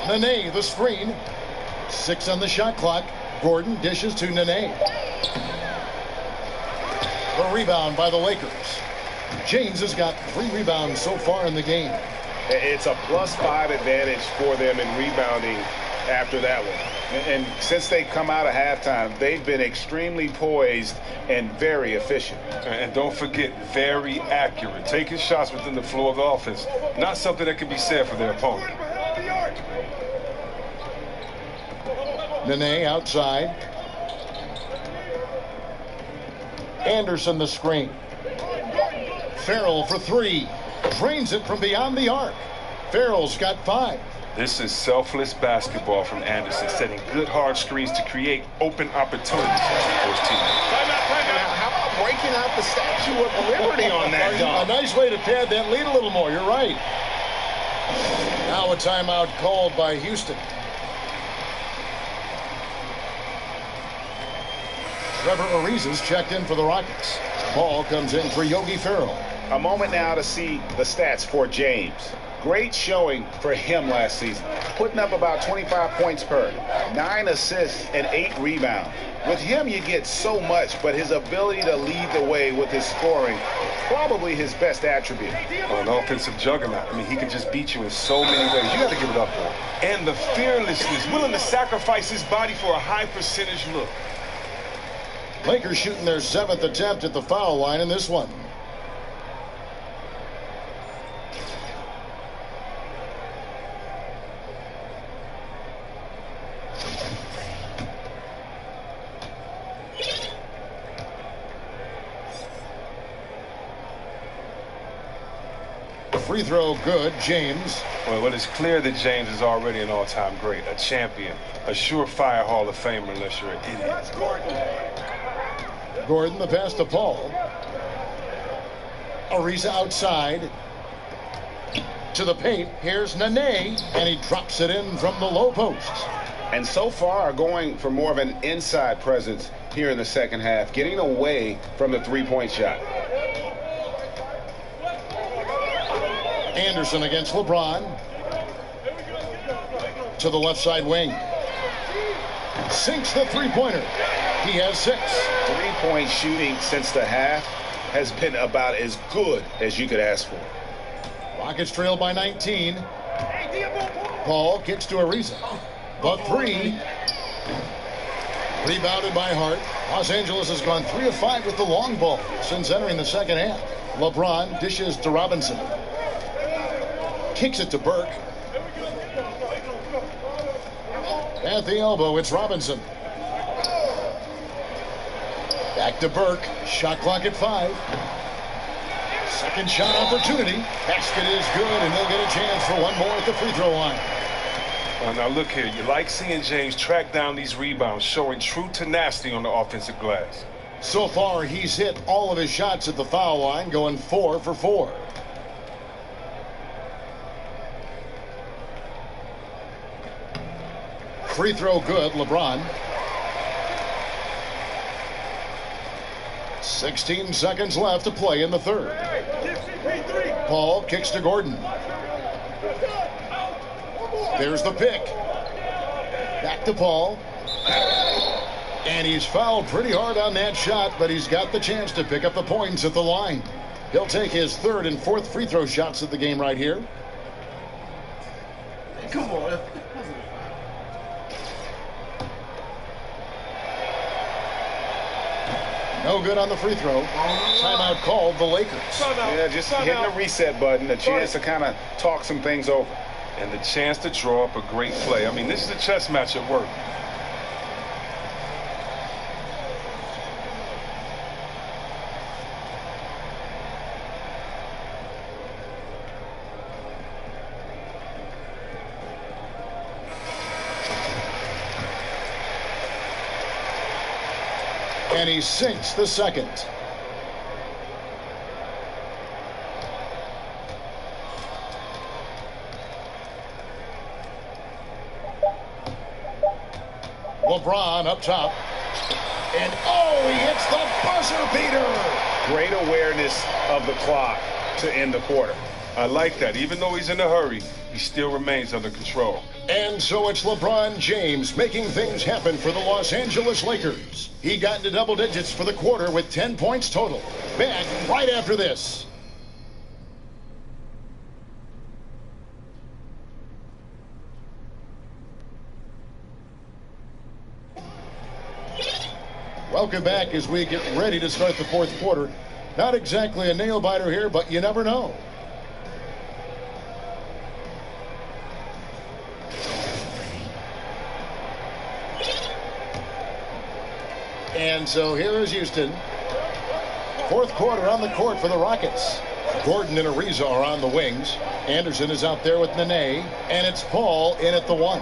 Nene the screen. 6 on the shot clock. Gordon dishes to Nene. The rebound by the Lakers. James has got 3 rebounds so far in the game. It's a +5 advantage for them in rebounding after that one. And since they come out of halftime, they've been extremely poised and very efficient. And don't forget, very accurate. Taking shots within the flow of the offense. Not something that can be said for their opponent. Nene outside. Anderson the screen. Farrell for three. Drains it from beyond the arc. Farrell's got 5. This is selfless basketball from Anderson, setting good hard screens to create open opportunities for his teammates. How about breaking out the Statue of Liberty on that dunk? A nice way to pad that lead a little more. You're right. Now a timeout called by Houston. Trevor Ariza's checked in for the Rockets. Ball comes in for Yogi Ferrell. A moment now to see the stats for James. Great showing for him last season, putting up about 25 points per, 9 assists and 8 rebounds. With him, you get so much, but his ability to lead the way with his scoring, probably his best attribute. An offensive juggernaut. I mean, he can just beat you in so many ways. You got to give it up for him. And the fearlessness, willing to sacrifice his body for a high percentage look. Lakers shooting their 7th attempt at the foul line in this one. Free throw good, James. Well, it's clear that James is already an all-time great, a champion, a surefire Hall of Famer unless you're an idiot. Gordon the pass to Paul. Ariza outside. To the paint. Here's Nene, and he drops it in from the low post. And so far going for more of an inside presence here in the second half, getting away from the three-point shot. Anderson against LeBron. To the left side wing. Sinks the three-pointer. He has 6. Three-point shooting since the half has been about as good as you could ask for. Rockets trail by 19. Paul kicks to Ariza. The 3. Rebounded by Hart. Los Angeles has gone 3 of 5 with the long ball since entering the second half. LeBron dishes to Robinson. Kicks it to Burke. At the elbow, it's Robinson. Back to Burke. Shot clock at 5. Second shot opportunity. Basket is good, and they'll get a chance for one more at the free throw line. Well, now look here. You like seeing James track down these rebounds, showing true tenacity on the offensive glass. So far, he's hit all of his shots at the foul line, going 4 for 4. Free throw good, LeBron. 16 seconds left to play in the third. Paul kicks to Gordon. There's the pick. Back to Paul. And he's fouled pretty hard on that shot, but he's got the chance to pick up the points at the line. He'll take his 3rd and 4th free throw shots of the game right here. Come on. No good on the free throw. Timeout called the Lakers. Yeah, just hitting the reset button, a chance to kind of talk some things over. And the chance to draw up a great play. I mean, this is a chess match at work. And he sinks the second. LeBron up top. And oh, he hits the buzzer beater. Great awareness of the clock to end the quarter. I like that. Even though he's in a hurry, he still remains under control. And so it's LeBron James making things happen for the Los Angeles Lakers. He got into double digits for the quarter with 10 points total. Back right after this. Welcome back as we get ready to start the fourth quarter. Not exactly a nail-biter here, but you never know. And so here is Houston. Fourth quarter on the court for the Rockets. Gordon and Ariza are on the wings. Anderson is out there with Nene, and it's Paul in at the 1.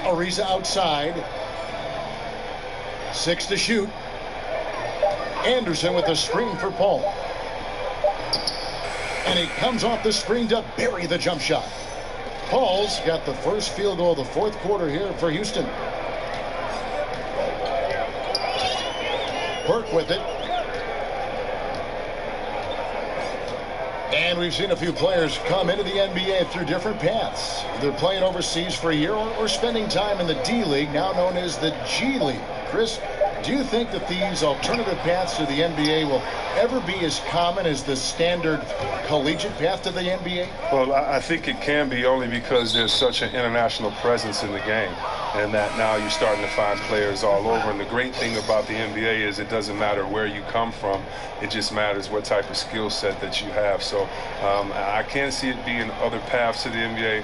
Ariza outside. 6 to shoot. Anderson with the screen for Paul. And he comes off the screen to bury the jump shot. Paul's got the first field goal of the fourth quarter here for Houston. Burke with it. And we've seen a few players come into the NBA through different paths. They're playing overseas for a year or spending time in the D League, now known as the G League. Chris, do you think that these alternative paths to the NBA will ever be as common as the standard collegiate path to the NBA? Well, I think it can be, only because there's such an international presence in the game, and that now you're starting to find players all over. And the great thing about the NBA is it doesn't matter where you come from. It just matters what type of skill set that you have. So I can't see it being other paths to the NBA,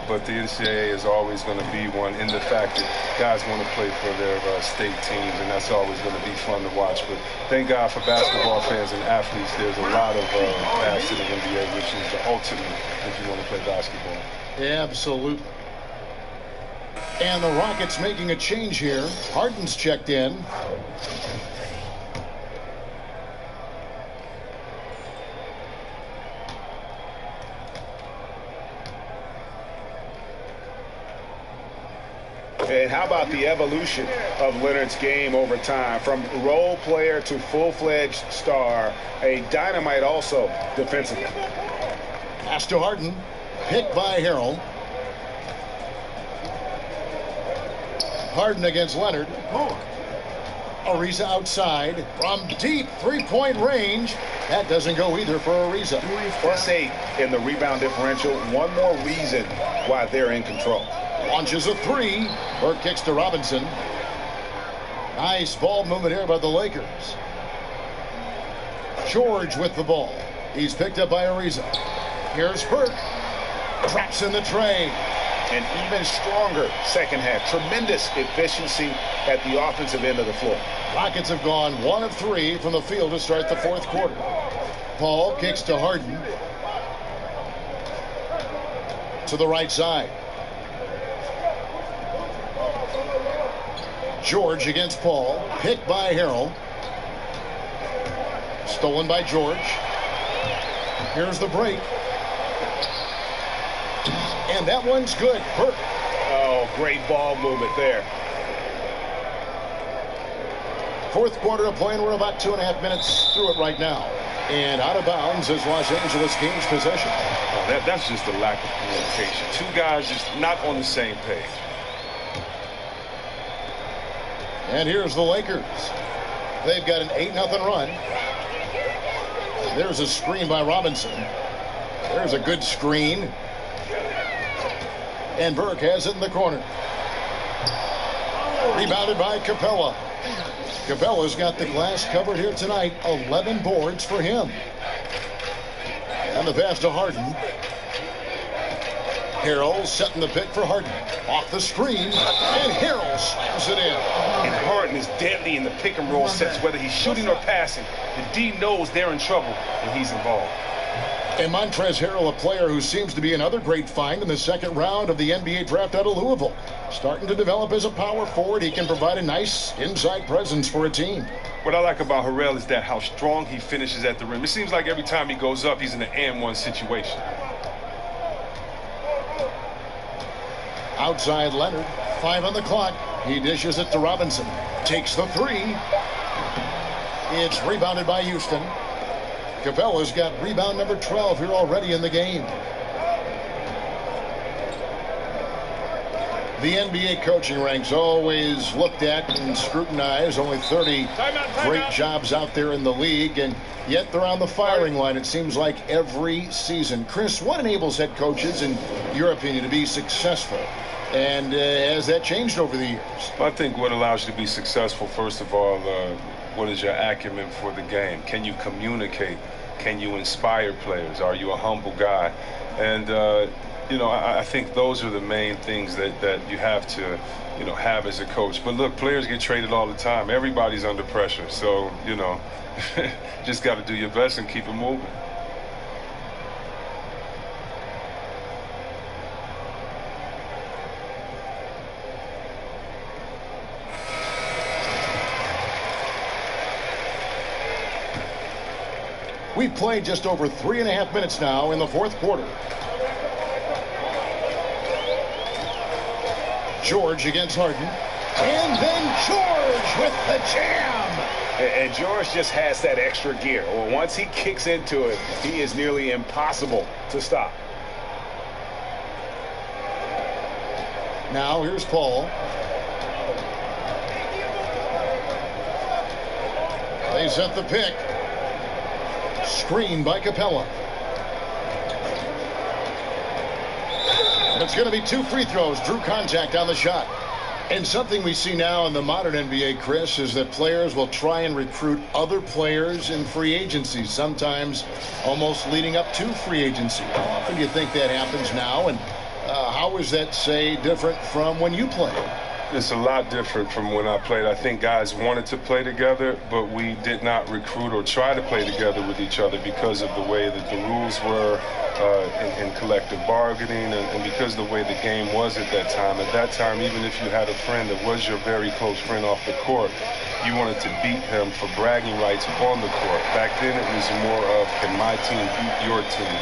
but the NCAA is always going to be one, in the fact that guys want to play for their state teams, and that's always going to be fun to watch. But thank God for basketball fans and athletes. There's a lot of paths to the NBA, which is the ultimate if you want to play basketball. Absolutely. And the Rockets making a change here. Harden's checked in. And how about the evolution of Leonard's game over time, from role player to full-fledged star, a dynamite also defensively. Pass to Harden, picked by Harrell. Harden against Leonard. Ariza outside from deep three-point range. That doesn't go either for Ariza. +8 in the rebound differential. One more reason why they're in control. Launches a 3. Burke kicks to Robinson. Nice ball movement here by the Lakers. George with the ball. He's picked up by Ariza. Here's Burke. Traps in the tray. An even stronger second half. Tremendous efficiency at the offensive end of the floor. Rockets have gone 1 of 3 from the field to start the fourth quarter. Paul kicks to Harden. To the right side. George against Paul. Picked by Harrell. Stolen by George. Here's the break. And that one's good. Burke. Oh, great ball movement there. Fourth quarter of play, and we're about 2.5 minutes through it right now. And out of bounds is Los Angeles gains possession. Oh, that's just a lack of communication. Two guys just not on the same page. And here's the Lakers. They've got an 8-0 run. There's a screen by Robinson. There's a good screen. And Burke has it in the corner. Rebounded by Capella. Capella's got the glass covered here tonight. 11 boards for him. And the pass to Harden. Harrell setting the pick for Harden. Off the screen, and Harrell slams it in. And Harden is deadly in the pick and roll sets, whether he's shooting or passing. The D knows they're in trouble, and he's involved. And Montrezl Harrell, a player who seems to be another great find in the second round of the NBA draft out of Louisville. Starting to develop as a power forward. He can provide a nice inside presence for a team. What I like about Harrell is that how strong he finishes at the rim. It seems like every time he goes up, he's in an and-one situation. Outside Leonard, 5 on the clock. He dishes it to Robinson. Takes the 3. It's rebounded by Houston. Capella's got rebound number 12 here already in the game. The NBA coaching ranks always looked at and scrutinized. Only 30 great jobs out there in the league, and yet they're on the firing line, it seems like, every season. Chris, what enables head coaches, in your opinion, to be successful And has that changed over the years? I think what allows you to be successful, first of all, what is your acumen for the game? Can you communicate? Can you inspire players? Are you a humble guy? And, you know, I think those are the main things that you have to, you know, have as a coach. But look, players get traded all the time. Everybody's under pressure. So, you know, just got to do your best and keep it moving. We've played just over 3.5 minutes now in the fourth quarter. George against Harden. And then George with the jam. And George just has that extra gear. Well, once he kicks into it, he is nearly impossible to stop. Now here's Paul. They set the pick. Screen by Capella. It's going to be 2 free throws. Drew contact on the shot. And something we see now in the modern NBA, Chris, is that players will try and recruit other players in free agency, sometimes almost leading up to free agency. How often do you think that happens now? And how is that, say, different from when you played? It's a lot different from when I played. I think guys wanted to play together, but we did not recruit or try to play together with each other because of the way that the rules were in collective bargaining and because of the way the game was at that time. At that time, even if you had a friend that was your very close friend off the court, you wanted to beat him for bragging rights on the court. Back then, it was more of, can my team beat your team?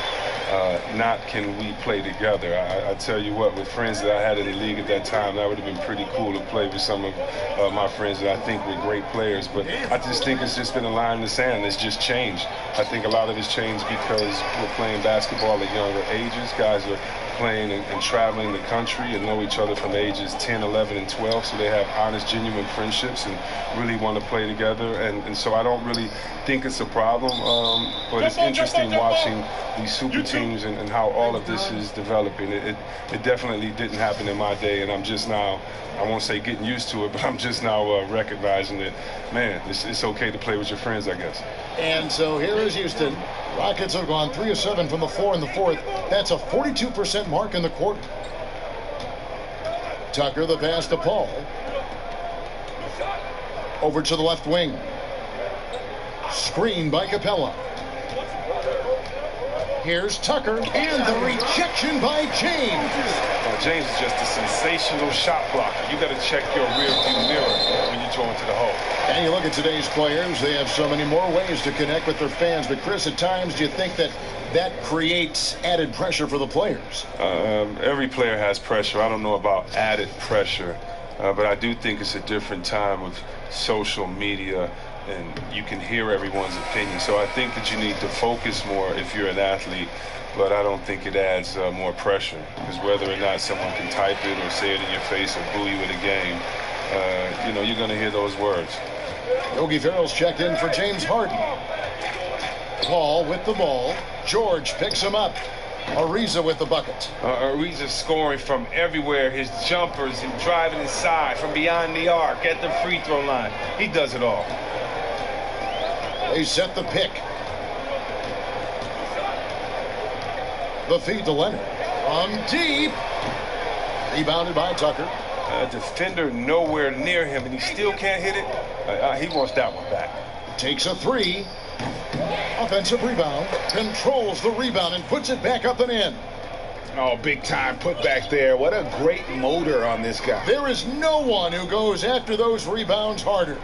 Not can we play together. I tell you what, with friends that I had in the league at that time, that would have been pretty cool to play with some of my friends that I think were great players. But I just think it's just been a line in the sand. It's just changed. I think a lot of it's changed because we're playing basketball at younger ages. Guys are playing and traveling the country and know each other from ages 10, 11, and 12. So they have honest, genuine friendships and really want to play together. And so I don't really think it's a problem. But it's interesting watching these super teams and how all of this is developing. It definitely didn't happen in my day, and I'm just now, I won't say getting used to it, but I'm just now recognizing that, man, it's okay to play with your friends, I guess. And so here is Houston. Rockets have gone 3 of 7 from the floor in the fourth. That's a 42% mark in the quarter. Tucker, the pass to Paul. Over to the left wing. Screen by Capella. Here's Tucker, and the rejection by James. James is just a sensational shot blocker. You got to check your rearview mirror when you throw into the hole. And you look at today's players, they have so many more ways to connect with their fans. But Chris, at times, do you think that creates added pressure for the players? Every player has pressure. I don't know about added pressure, but I do think it's a different time with social media, and you can hear everyone's opinion. So I think that you need to focus more if you're an athlete, but I don't think it adds more pressure, because whether or not someone can type it or say it in your face or boo you at a game, you know, you're going to hear those words. Yogi Ferrell's checked in for James Harden. Paul with the ball. George picks him up. Ariza with the bucket. Ariza scoring from everywhere. His jumpers and driving inside from beyond the arc at the free throw line. He does it all. They set the pick. The feed to Leonard. From deep. Rebounded by Tucker. Defender nowhere near him, and he still can't hit it. He wants that one back. Takes a three. Offensive rebound. Controls the rebound and puts it back up and in. Oh, big time put back there. What a great motor on this guy. There is no one who goes after those rebounds harder.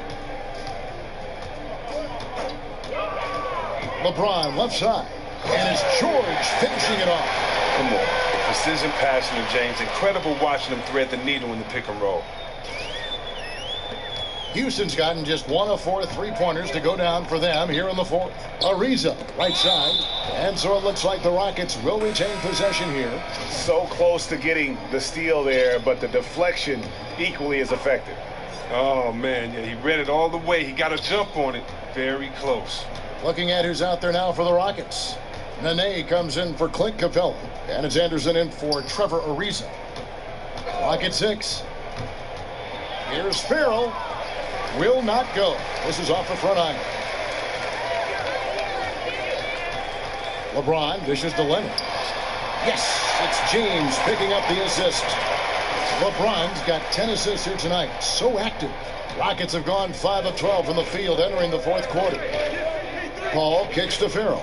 LeBron left side. And it's George finishing it off. Come on. The precision passing of James. Incredible watching him thread the needle in the pick and roll. Houston's gotten just 1 of 4 3-pointers to go down for them here in the fourth. Ariza, right side. And so it looks like the Rockets will retain possession here. So close to getting the steal there, but the deflection equally as effective. Oh, man, yeah, he read it all the way. He got a jump on it. Very close. Looking at who's out there now for the Rockets. Nene comes in for Clint Capella. And it's Anderson in for Trevor Ariza. Clock at 6. Here's Farrell. Will not go. This is off the front iron. LeBron dishes to Leonard. Yes, it's James picking up the assist. LeBron's got 10 assists here tonight. So active. Rockets have gone 5 of 12 from the field entering the fourth quarter. Paul kicks to Farrell.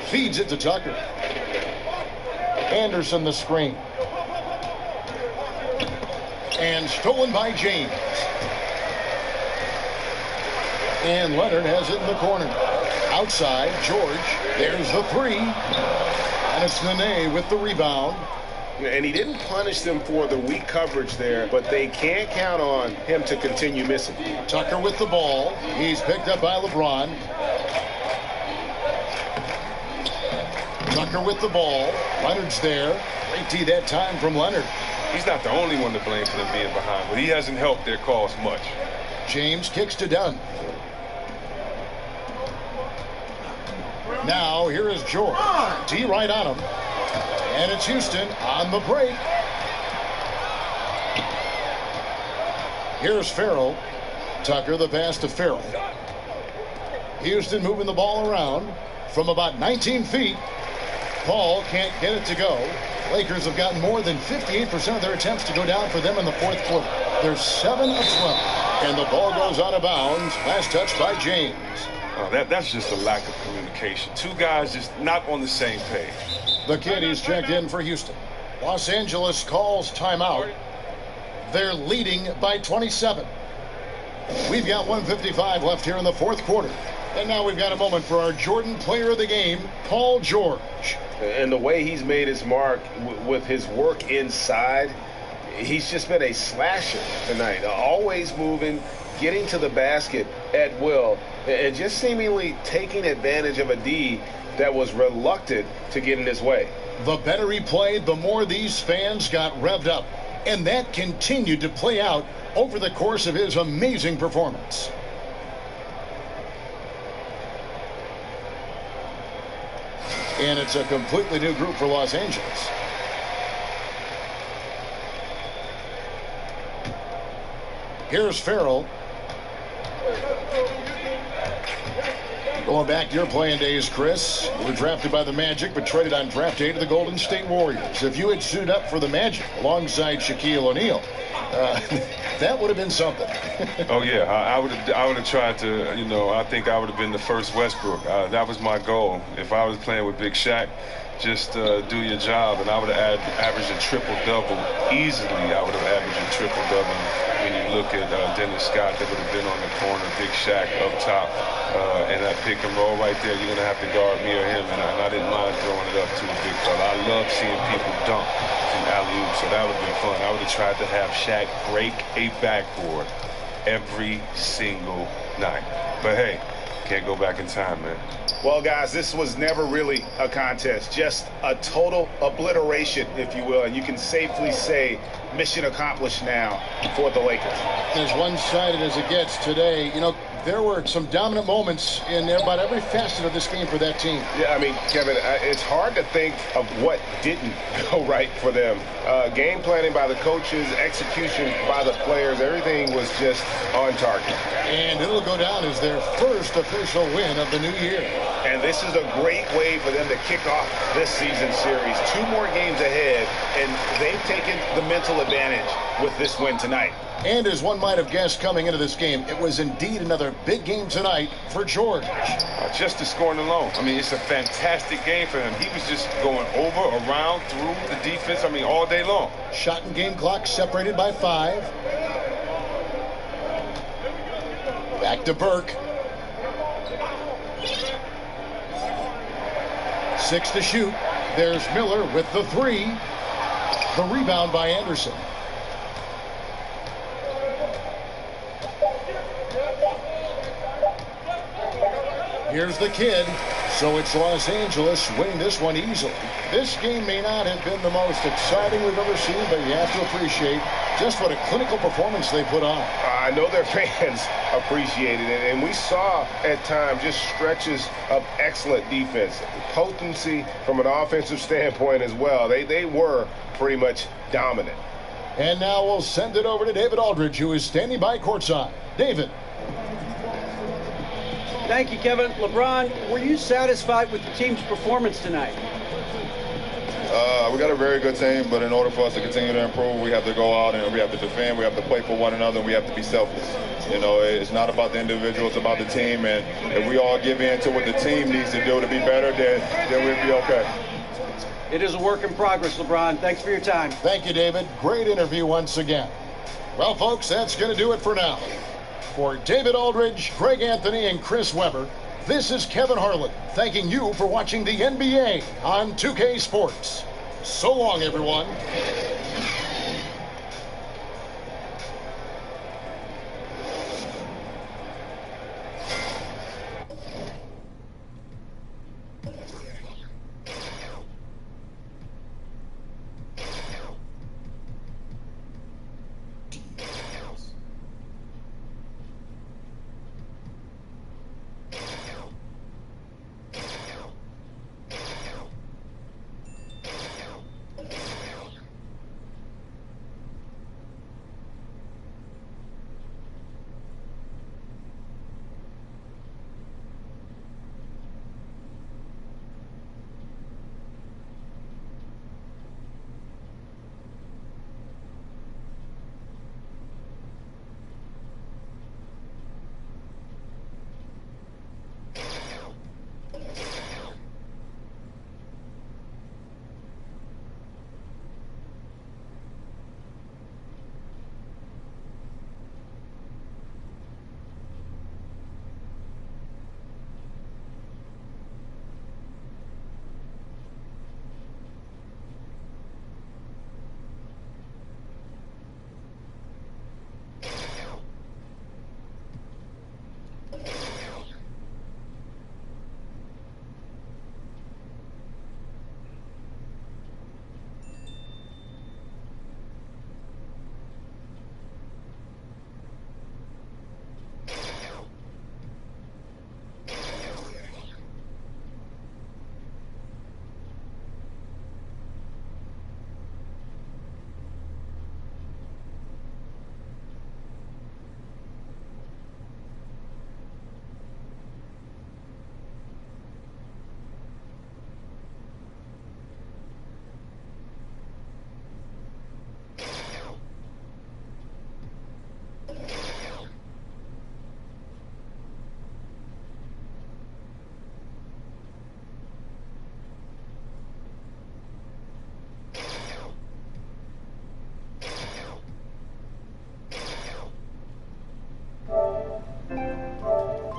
Feeds it to Tucker. Anderson the screen. And stolen by James. And Leonard has it in the corner. Outside, George. There's the 3. And it's Nene with the rebound. And he didn't punish them for the weak coverage there, but they can't count on him to continue missing. Tucker with the ball. He's picked up by LeBron. Tucker with the ball. Leonard's there. Great tee that time from Leonard. He's not the only one to blame for them being behind, but he hasn't helped their cause much. James kicks to Dunn. Now, here is George. Tee right on him. And it's Houston on the break. Here's Farrell. Tucker the pass to Farrell. Houston moving the ball around from about 19 feet. Paul can't get it to go. Lakers have gotten more than 58% of their attempts to go down for them in the fourth quarter. They're 7 of 12. And the ball goes out of bounds. Last touch by James. Oh, that's just a lack of communication. Two guys just not on the same page. The kid is checked in for Houston. Los Angeles calls timeout. They're leading by 27. We've got 1:55 left here in the fourth quarter. And now we've got a moment for our Jordan player of the game, Paul George. And the way he's made his mark with his work inside, he's just been a slasher tonight. Always moving, getting to the basket at will, and just seemingly taking advantage of a D that was reluctant to get in his way. The better he played, the more these fans got revved up. And that continued to play out over the course of his amazing performance. And it's a completely new group for Los Angeles. Here's Farrell. Going back to your playing days, Chris, you were drafted by the Magic but traded on draft day to the Golden State Warriors. If you had suited up for the Magic alongside Shaquille O'Neal, that would have been something. Oh yeah, I would have tried to. I think I would have been the first Westbrook. That was my goal. If I was playing with Big Shaq, just do your job, and I would have averaged a triple-double easily. I would have averaged a triple-double. When you look at Dennis Scott, that would have been on the corner, Big Shaq up top, and that pick and roll right there, you're going to have to guard me or him, and I didn't mind throwing it up to the big fella. I love seeing people dunk from alley-oop, so that would have been fun. I would have tried to have Shaq break a backboard every single night. But hey, can't go back in time, man. Well, guys, this was never really a contest, just a total obliteration, if you will. And you can safely say mission accomplished now for the Lakers. As one-sided as it gets today, there were some dominant moments in about every facet of this game for that team. Yeah, I mean, Kevin, it's hard to think of what didn't go right for them. Game planning by the coaches, execution by the players, everything was just on target. And it'll go down as their first official win of the new year. And this is a great way for them to kick off this season series. 2 more games ahead, and they've taken the mental advantage with this win tonight. And as one might have guessed coming into this game, it was indeed another big game tonight for George. Just the scoring alone. I mean, it's a fantastic game for him. He was just going over, around, through the defense, all day long. Shot and game clock separated by 5. Back to Burke. 6 to shoot. There's Miller with the 3. The rebound by Anderson. Here's the kid. So it's Los Angeles winning this one easily. This game may not have been the most exciting we've ever seen, but you have to appreciate just what a clinical performance they put on. I know their fans appreciated it, and we saw at times just stretches of excellent defense, potency from an offensive standpoint as well. They were pretty much dominant. And now we'll send it over to David Aldridge, who is standing by courtside. David. Thank you, Kevin. LeBron, were you satisfied with the team's performance tonight? We got a very good team, but in order for us to continue to improve, we have to go out and we have to defend, we have to play for one another, and we have to be selfless. You know, it's not about the individual, it's about the team, and if we all give in to what the team needs to do to be better, then we'll be okay. It is a work in progress, LeBron. Thanks for your time. Thank you, David. Great interview once again. Well, folks, that's going to do it for now. For David Aldridge, Greg Anthony, and Chris Webber, this is Kevin Harlan thanking you for watching the NBA on 2K Sports. So long, everyone.